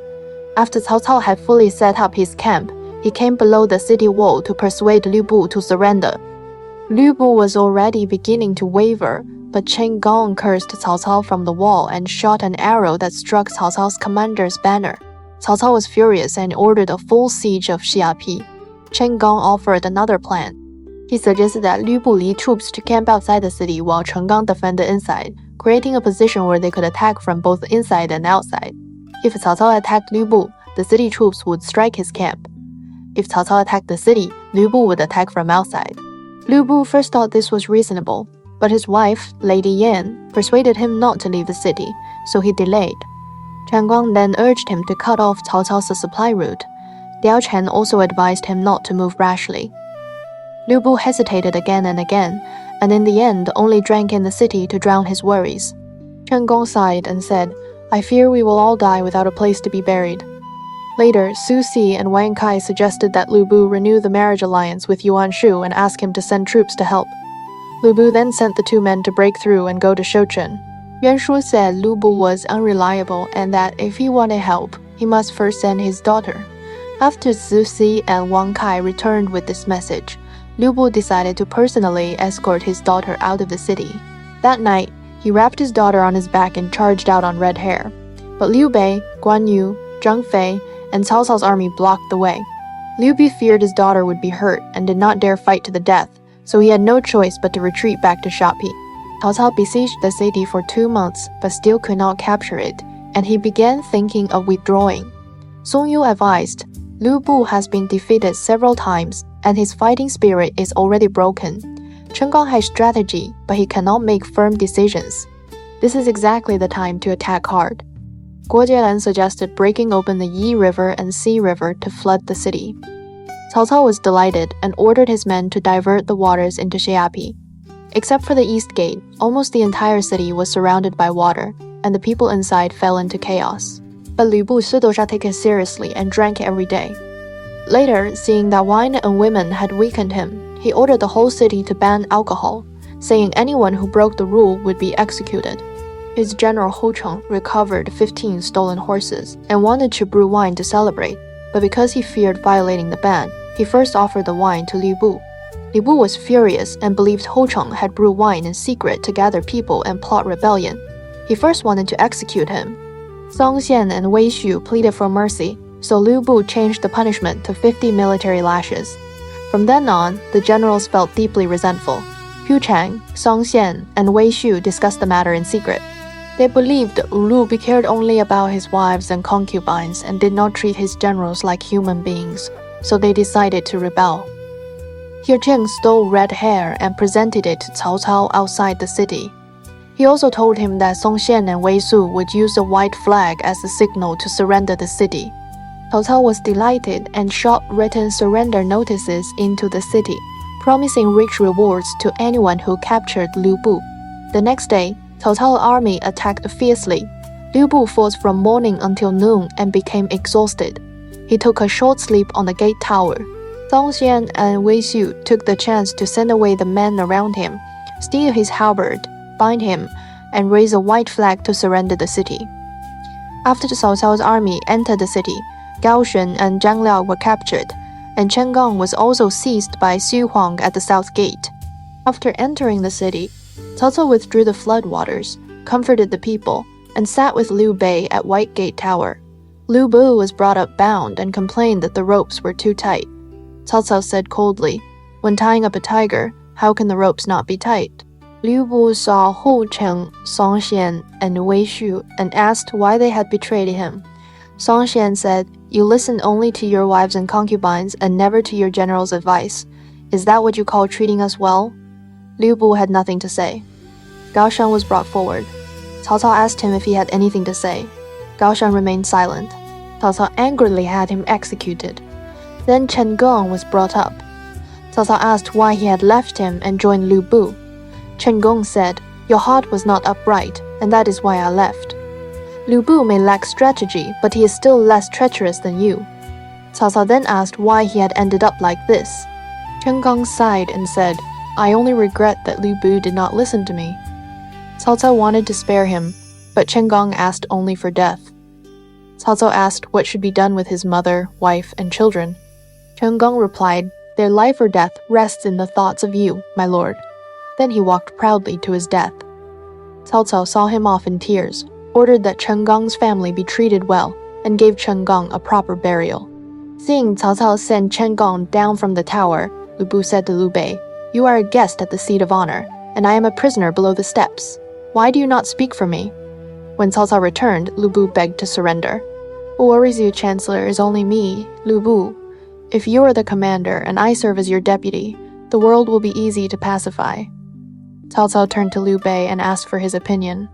After Cao Cao had fully set up his camp, he came below the city wall to persuade Liu Bu to surrender. Liu Bu was already beginning to waver, but Chen Gong cursed Cao Cao from the wall and shot an arrow that struck Cao Cao's commander's banner. Cao Cao was furious and ordered a full siege of Xiaopei. Chen Gong offered another plan. He suggested that Liu Bu lead troops to camp outside the city while Chen Gang defended inside, creating a position where they could attack from both inside and outside. If Cao Cao attacked Liu Bu, the city troops would strike his camp. If Cao Cao attacked the city, Liu Bu would attack from outside. Liu Bu first thought this was reasonable, but his wife, Lady Yan, persuaded him not to leave the city, so he delayed. Chen Guang then urged him to cut off Cao Cao's supply route. Liao Chen also advised him not to move rashly. Liu Bu hesitated again and again, and in the end only drank in the city to drown his worries. Chen Gong sighed and said, "I fear we will all die without a place to be buried." Later, Su Si and Wang Kai suggested that Liu Bu renew the marriage alliance with Yuan Shu and ask him to send troops to help. Liu Bei then sent the two men to break through and go to Shouchun. Yuan Shu said Liu Bei was unreliable and that if he wanted help, he must first send his daughter. After Zhu Si and Wang Kai returned with this message, Liu Bei decided to personally escort his daughter out of the city. That night, he wrapped his daughter on his back and charged out on red hare. But Liu Bei, Guan Yu, Zhang Fei, and Cao Cao's army blocked the way. Liu Bei feared his daughter would be hurt and did not dare fight to the death, so he had no choice but to retreat back to Xiaopei. Cao Cao besieged the city for 2 months but still could not capture it, and he began thinking of withdrawing. Song Yu advised, Liu Bei has been defeated several times, and his fighting spirit is already broken. Chen Gang has strategy, but he cannot make firm decisions. This is exactly the time to attack hard. Guo Jielan suggested breaking open the Yi River and Xi River to flood the city. Cao Cao was delighted and ordered his men to divert the waters into Xiaopei. Except for the east gate, almost the entire city was surrounded by water, and the people inside fell into chaos. But Liu Bei still did not take it seriously and drank every day. Later, seeing that wine and women had weakened him, he ordered the whole city to ban alcohol, saying anyone who broke the rule would be executed. His general Hou Cheng recovered 15 stolen horses and wanted to brew wine to celebrate, but because he feared violating the ban, he first offered the wine to Liu Bei. Liu Bei was furious and believed Hou Cheng had brewed wine in secret to gather people and plot rebellion. He first wanted to execute him. Zhang Xian and Wei Shu pleaded for mercy, so Liu Bei changed the punishment to 50 military lashes. From then on, the generals felt deeply resentful. Hu Chang, Zhang Xian, and Wei Shu discussed the matter in secret. They believed Liu Bei cared only about his wives and concubines and did not treat his generals like human beings, so they decided to rebel. He Cheng stole red hair and presented it to Cao Cao outside the city. He also told him that Song Xian and Wei Su would use a white flag as a signal to surrender the city. Cao Cao was delighted and shot written surrender notices into the city, promising rich rewards to anyone who captured Liu Bei. The next day, Cao Cao's army attacked fiercely. Liu Bei fought from morning until noon and became exhausted. He took a short sleep on the gate tower. Zhang Xian and Wei Shu took the chance to send away the men around him, steal his halberd, bind him, and raise a white flag to surrender the city. After Cao Cao's army entered the city, Gao Shun and Zhang Liao were captured, and Chen Gang was also seized by Xu Huang at the south gate. After entering the city, Cao Cao withdrew the floodwaters, comforted the people, and sat with Liu Bei at White Gate Tower. Liu Bei was brought up bound and complained that the ropes were too tight. Cao Cao said coldly, "When tying up a tiger, how can the ropes not be tight?" Liu Bei saw Hou Cheng, Song Xian, and Wei Shu and asked why they had betrayed him. Song Xian said, "You listened only to your wives and concubines and never to your general's advice. Is that what you call treating us well?" Liu Bei had nothing to say. Gao Shan was brought forward. Cao Cao asked him if he had anything to say. Gao Shan remained silent. Cao Cao angrily had him executed. Then Chen Gong was brought up. Cao Cao asked why he had left him and joined Liu Bei. Chen Gong said, "Your heart was not upright, and that is why I left. Liu Bei may lack strategy, but he is still less treacherous than you." Cao Cao then asked why he had ended up like this. Chen Gong sighed and said, "I only regret that Liu Bei did not listen to me." Cao Cao wanted to spare him, but Chen Gong asked only for death. Cao Cao asked what should be done with his mother, wife, and children. Chen Gong replied, "Their life or death rests in the thoughts of you, my lord." Then he walked proudly to his death. Cao Cao saw him off in tears, ordered that Chen Gong's family be treated well, and gave Chen Gong a proper burial. Seeing Cao Cao send Chen Gong down from the tower, Liu Bei said to Liu Bei, "You are a guest at the seat of honor, and I am a prisoner below the steps. Why do you not speak for me?" When Cao Cao returned, Liu Bei begged to surrender. "What worries you, Chancellor, is only me, Liu Bei. If you are the commander and I serve as your deputy, the world will be easy to pacify." Cao Cao turned to Liu Bei and asked for his opinion.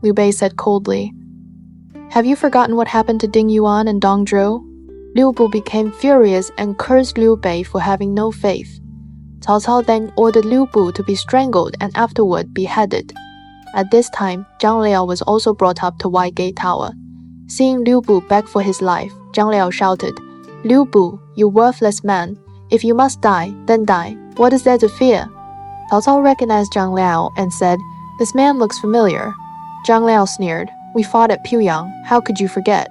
Liu Bei said coldly, "Have you forgotten what happened to Ding Yuan and Dong Zhou?" Liu Bei became furious and cursed Liu Bei for having no faith. Cao Cao then ordered Liu Bei to be strangled and afterward beheaded. At this time, Zhang Liao was also brought up to White Gate Tower. Seeing Liu Bei beg for his life, Zhang Liao shouted, "Liu Bei, you worthless man! If you must die, then die. What is there to fear?" Cao Cao recognized Zhang Liao and said, "This man looks familiar." Zhang Liao sneered, "We fought at Pyongyang. How could you forget?"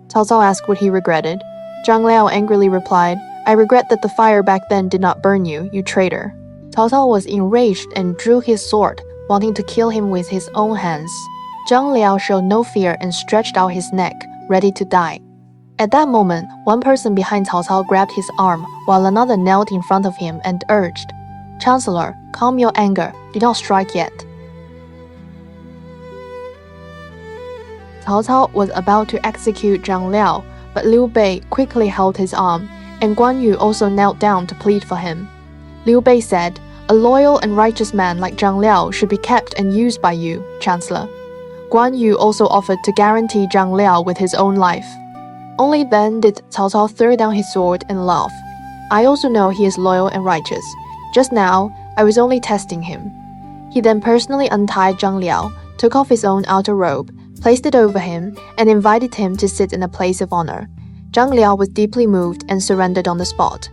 Cao Cao asked what he regretted. Zhang Liao angrily replied, "I regret that the fire back then did not burn you, you traitor." Cao Cao was enraged and drew his sword, wanting to kill him with his own hands. Zhang Liao showed no fear and stretched out his neck, ready to die. At that moment, one person behind Cao Cao grabbed his arm, while another knelt in front of him and urged, "Chancellor, calm your anger. Do not strike yet." Cao Cao was about to execute Zhang Liao, but Liu Bei quickly held his arm, and Guan Yu also knelt down to plead for him. Liu Bei said, "A loyal and righteous man like Zhang Liao should be kept and used by you, Chancellor." Guan Yu also offered to guarantee Zhang Liao with his own life. Only then did Cao Cao throw down his sword and laugh. "I also know he is loyal and righteous. Just now, I was only testing him." He then personally untied Zhang Liao, took off his own outer robe, placed it over him, and invited him to sit in a place of honor. Zhang Liao was deeply moved and surrendered on the spot.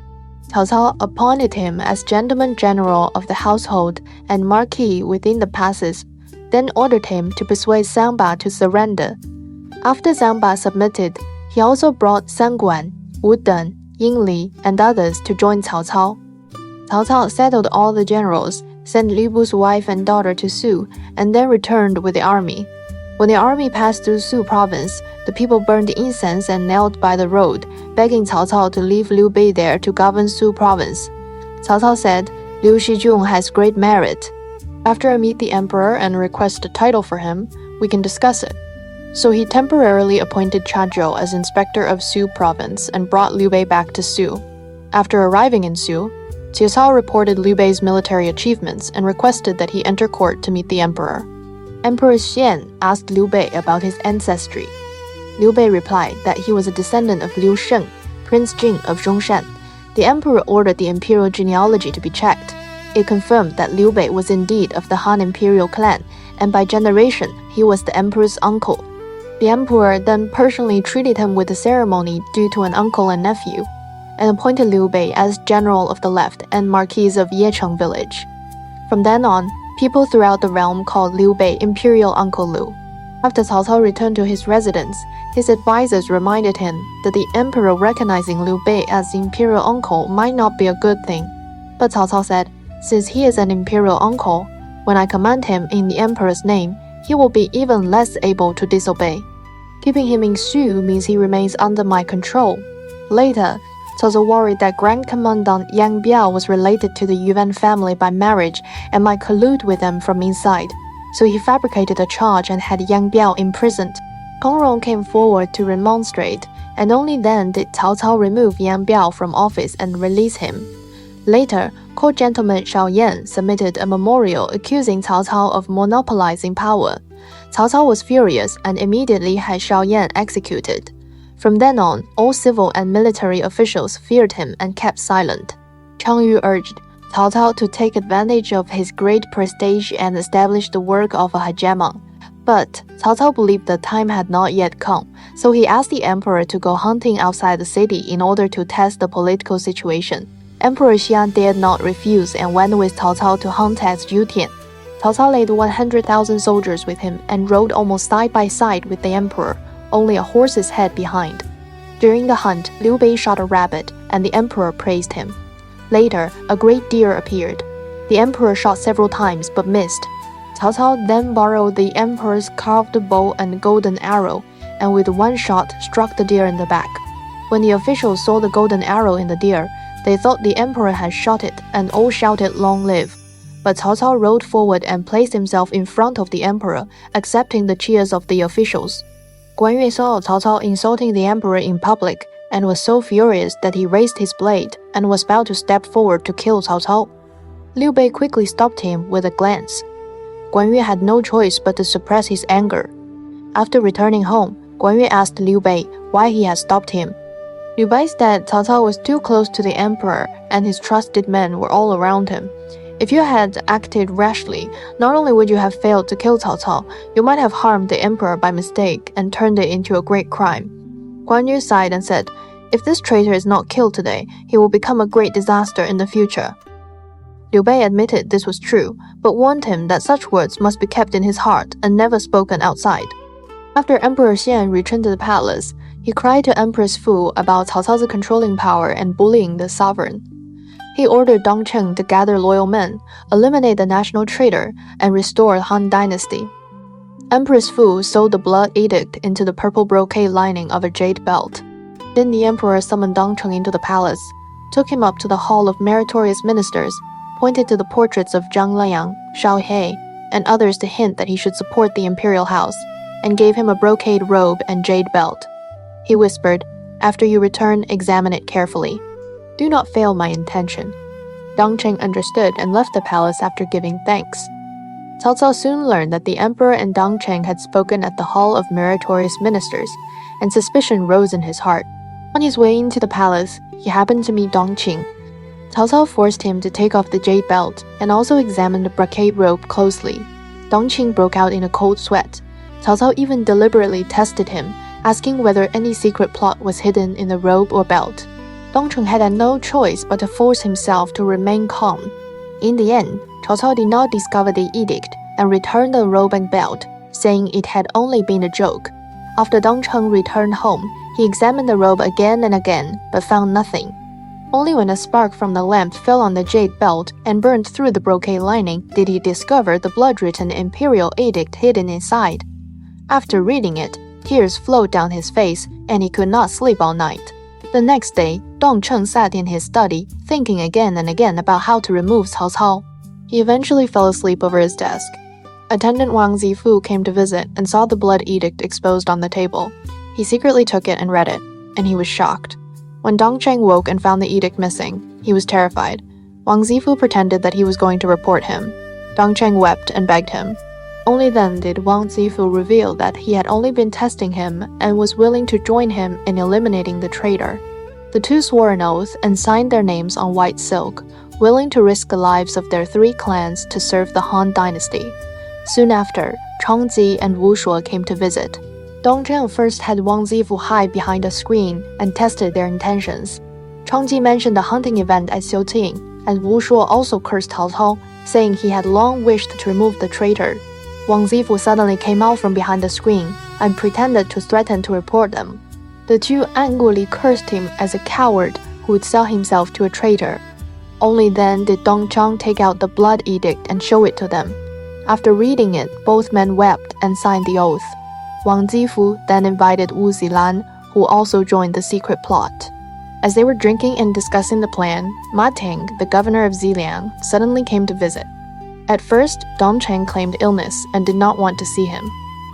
Cao Cao appointed him as Gentleman General of the household and Marquis within the passes, then ordered him to persuade Sangba to surrender. After Sangba submitted, he also brought Sanguan, Wu Den, Yingli, and others to join Cao Cao. Cao Cao settled all the generals, sent Liu Bu's wife and daughter to Su, and then returned with the army. When the army passed through Su province, the people burned incense and knelt by the road, begging Cao Cao to leave Liu Bei there to govern Su province. Cao Cao said, "Liu Shizhong has great merit. After I meet the emperor and request a title for him, we can discuss it." So he temporarily appointed Cha Zhou as inspector of Su province and brought Liu Bei back to Su. After arriving in Su, Cao Cao reported Liu Bei's military achievements and requested that he enter court to meet the emperor. Emperor Xian asked Liu Bei about his ancestry. Liu Bei replied that he was a descendant of Liu Sheng, Prince Jing of Zhongshan. The emperor ordered the imperial genealogy to be checked. It confirmed that Liu Bei was indeed of the Han imperial clan, and by generation, he was the emperor's uncle. The emperor then personally treated him with a ceremony due to an uncle and nephew, and appointed Liu Bei as general of the left and marquis of Yecheng village. From then on, people throughout the realm called Liu Bei Imperial Uncle Liu. After Cao Cao returned to his residence, his advisors reminded him that the emperor recognizing Liu Bei as the imperial uncle might not be a good thing. But Cao Cao said, "Since he is an imperial uncle, when I command him in the emperor's name, he will be even less able to disobey. Keeping him in Shu means he remains under my control." Later, Cao Cao worried that Grand Commandant Yang Biao was related to the Yuan family by marriage and might collude with them from inside, so he fabricated a charge and had Yang Biao imprisoned. Kong Rong came forward to remonstrate, and only then did Cao Cao remove Yang Biao from office and release him. Later, court gentleman Xiao Yan submitted a memorial accusing Cao Cao of monopolizing power. Cao Cao was furious and immediately had Xiao Yan executed. From then on, all civil and military officials feared him and kept silent. Chang Yu urged Cao Cao to take advantage of his great prestige and establish the work of a hegemon. But Cao Cao believed the time had not yet come, so he asked the emperor to go hunting outside the city in order to test the political situation. Emperor Xian dared not refuse and went with Cao Cao to hunt at Yutian. Cao Cao laid 100,000 soldiers with him and rode almost side by side with the emperor, only a horse's head behind. During the hunt, Liu Bei shot a rabbit, and the emperor praised him. Later, a great deer appeared. The emperor shot several times but missed. Cao Cao then borrowed the emperor's carved bow and golden arrow, and with one shot struck the deer in the back. When the officials saw the golden arrow in the deer, they thought the emperor had shot it, and all shouted "Long live!" But Cao Cao rode forward and placed himself in front of the emperor, accepting the cheers of the officials. Guan Yue saw Cao Cao insulting the emperor in public, and was so furious that he raised his blade and was about to step forward to kill Cao Cao. Liu Bei quickly stopped him with a glance. Guan Yue had no choice but to suppress his anger. After returning home, Guan Yue asked Liu Bei why he had stopped him. Liu Bei said Cao Cao was too close to the emperor and his trusted men were all around him. If you had acted rashly, not only would you have failed to kill Cao Cao, you might have harmed the emperor by mistake and turned it into a great crime. Guan Yu sighed and said, "If this traitor is not killed today, he will become a great disaster in the future." Liu Bei admitted this was true, but warned him that such words must be kept in his heart and never spoken outside. After Emperor Xian returned to the palace, he cried to Empress Fu about Cao Cao's controlling power and bullying the sovereign. He ordered Dong Cheng to gather loyal men, eliminate the national traitor, and restore Han Dynasty. Empress Fu sewed the blood edict into the purple brocade lining of a jade belt. Then the emperor summoned Dong Cheng into the palace, took him up to the hall of meritorious ministers, pointed to the portraits of Zhang Liang, Xiaopei, and others to hint that he should support the imperial house, and gave him a brocade robe and jade belt. He whispered, "After you return, examine it carefully. Do not fail my intention." Dong Cheng understood and left the palace after giving thanks. Cao Cao soon learned that the emperor and Dong Cheng had spoken at the hall of meritorious ministers, and suspicion rose in his heart. On his way into the palace, he happened to meet Dong Qing. Cao Cao forced him to take off the jade belt and also examine the brocade robe closely. Dong Qing broke out in a cold sweat. Cao Cao even deliberately tested him, asking whether any secret plot was hidden in the robe or belt. Dong Cheng had no choice but to force himself to remain calm. In the end, Cao Cao did not discover the edict and returned the robe and belt, saying it had only been a joke. After Dong Cheng returned home, he examined the robe again and again, but found nothing. Only when a spark from the lamp fell on the jade belt and burned through the brocade lining did he discover the blood-written imperial edict hidden inside. After reading it, tears flowed down his face, and he could not sleep all night. The next day, Dong Cheng sat in his study, thinking again and again about how to remove Cao Cao. He eventually fell asleep over his desk. Attendant Wang Zifu came to visit and saw the blood edict exposed on the table. He secretly took it and read it, and he was shocked. When Dong Cheng woke and found the edict missing, he was terrified. Wang Zifu pretended that he was going to report him. Dong Cheng wept and begged him. Only then did Wang Zifu reveal that he had only been testing him and was willing to join him in eliminating the traitor. The two swore an oath and signed their names on white silk, willing to risk the lives of their 3 clans to serve the Han Dynasty. Soon after, Changji and Wu Shuo came to visit. Dong Cheng first had Wang Zifu hide behind a screen and tested their intentions. Changji mentioned a hunting event at Xiuting, and Wu Shuo also cursed Cao Cao, saying he had long wished to remove the traitor. Wang Zifu suddenly came out from behind the screen and pretended to threaten to report them. The two angrily cursed him as a coward who would sell himself to a traitor. Only then did Dong Cheng take out the blood edict and show it to them. After reading it, both men wept and signed the oath. Wang Zifu then invited Wu Zilan, who also joined the secret plot. As they were drinking and discussing the plan, Ma Ting, the governor of Ziliang, suddenly came to visit. At first, Dong Cheng claimed illness and did not want to see him.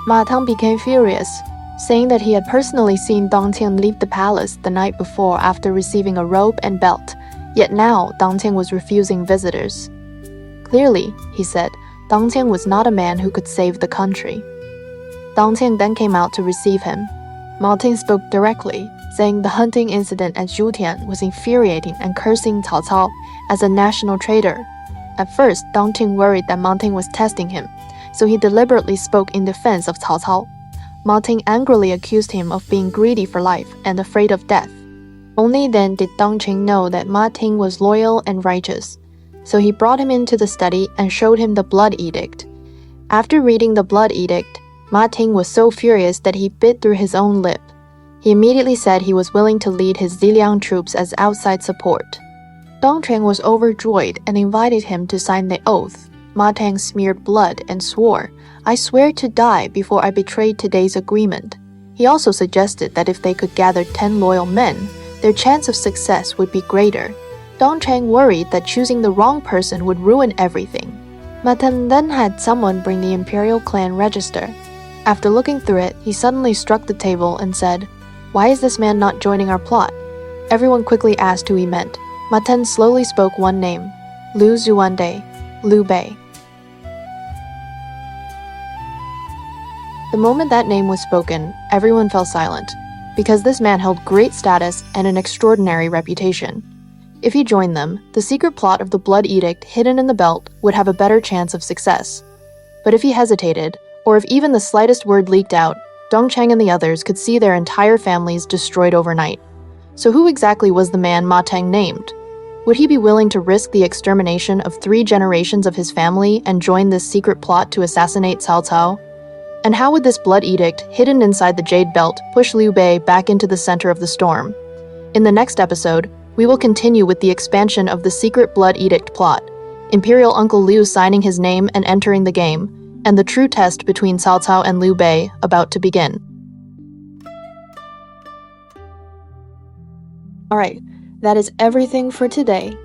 Ma Tang became furious, saying that he had personally seen Dong Cheng leave the palace the night before after receiving a robe and belt, yet now Dong Cheng was refusing visitors. Clearly, he said, Dong Cheng was not a man who could save the country. Dong Cheng then came out to receive him. Ma Ting spoke directly, saying the hunting incident at Zhutian was infuriating and cursing Cao Cao as a national traitor. At first, Dong Cheng worried that Ma Ting was testing him, so he deliberately spoke in defense of Cao Cao. Ma Ting angrily accused him of being greedy for life and afraid of death. Only then did Dong Cheng know that Ma Ting was loyal and righteous, so he brought him into the study and showed him the blood edict. After reading the blood edict, Ma Ting was so furious that he bit through his own lip. He immediately said he was willing to lead his Ziliang troops as outside support. Dong Cheng was overjoyed and invited him to sign the oath. Ma Ting smeared blood and swore, "I swear to die before I betray today's agreement." He also suggested that if they could gather 10 loyal men, their chance of success would be greater. Dong Cheng worried that choosing the wrong person would ruin everything. Ma Ting then had someone bring the imperial clan register. After looking through it, he suddenly struck the table and said, "Why is this man not joining our plot?" Everyone quickly asked who he meant. Ma Ting slowly spoke one name, Liu Zuande, Liu Bei. The moment that name was spoken, everyone fell silent, because this man held great status and an extraordinary reputation. If he joined them, the secret plot of the blood edict hidden in the belt would have a better chance of success. But if he hesitated, or if even the slightest word leaked out, Dong Cheng and the others could see their entire families destroyed overnight. So who exactly was the man Ma Ting named? Would he be willing to risk the extermination of 3 generations of his family and join this secret plot to assassinate Cao Cao? And how would this blood edict, hidden inside the Jade Belt, push Liu Bei back into the center of the storm? In the next episode, we will continue with the expansion of the secret blood edict plot, Imperial Uncle Liu signing his name and entering the game, and the true test between Cao Cao and Liu Bei about to begin. Alright, that is everything for today.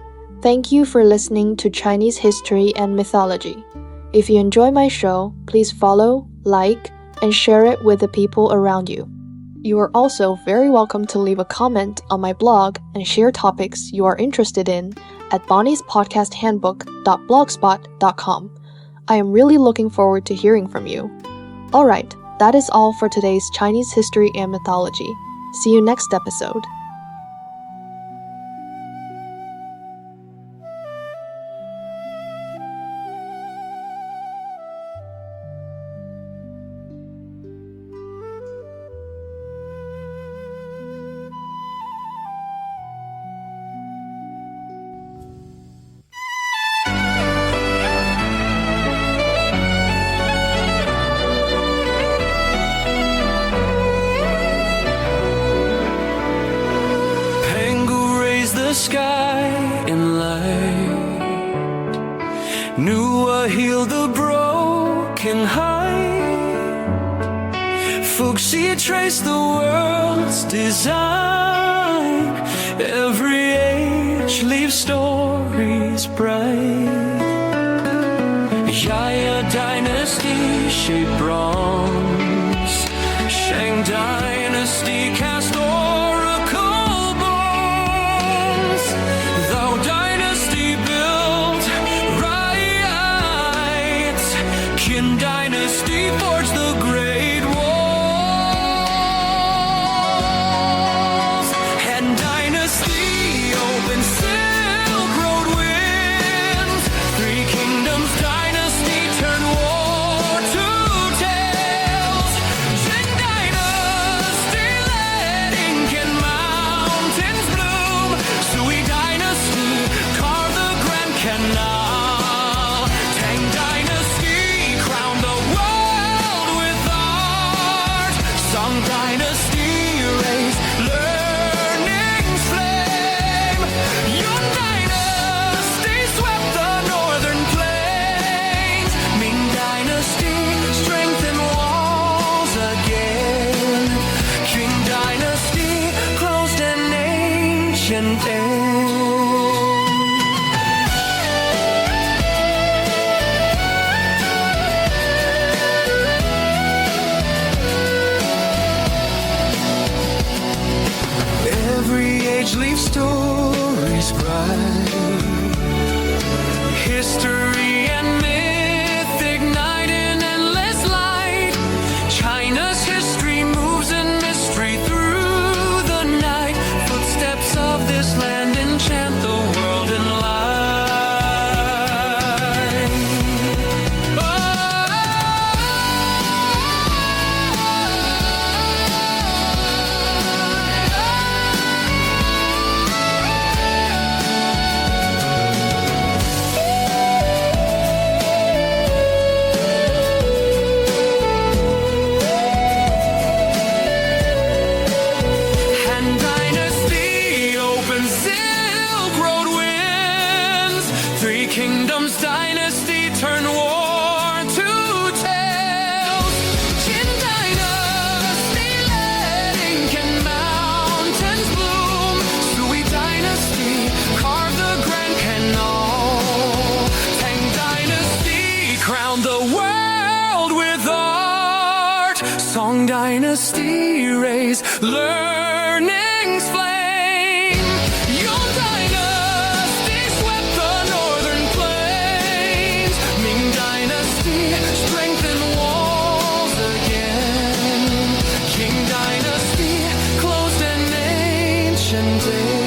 Thank you for listening to Chinese history and mythology. If you enjoy my show, please follow, like, and share it with the people around you. You are also very welcome to leave a comment on my blog and share topics you are interested in at bonniespodcasthandbook.blogspot.com. I am really looking forward to hearing from you. Alright, that is all for today's Chinese history and mythology. See you next episode. Sky in light, Nua healed the broken heart. Fuxi traced the world's design. Every age leaves stories bright. Yaya dynasty shaped bronze. Shang dynasty cast Qin dynasty forged the great walls. Han dynasty opened Silk Road winds. 3 kingdoms dynasty turned war to tales. Qin dynasty led ink and mountains bloom. Sui dynasty carved the Grand Canal. Dynasty raised learning's flame. Yuan dynasty swept the northern plains. Ming dynasty strengthened walls again. Qing dynasty closed an ancient end. Leave stories bright. History and myth ignite in endless light. China's history moves in mystery through the night. Footsteps of this land enchant the world in light. Kingdoms dynasty turn war to tales. Qin dynasty led ink and mountains bloom. Sui dynasty carved the Grand Canal. Tang dynasty crowned the world with art. Song dynasty raised learning's flame. Yuan dynasty swept the northern plains. Ming dynasty strengthened walls again. Qing dynasty closed an ancient day.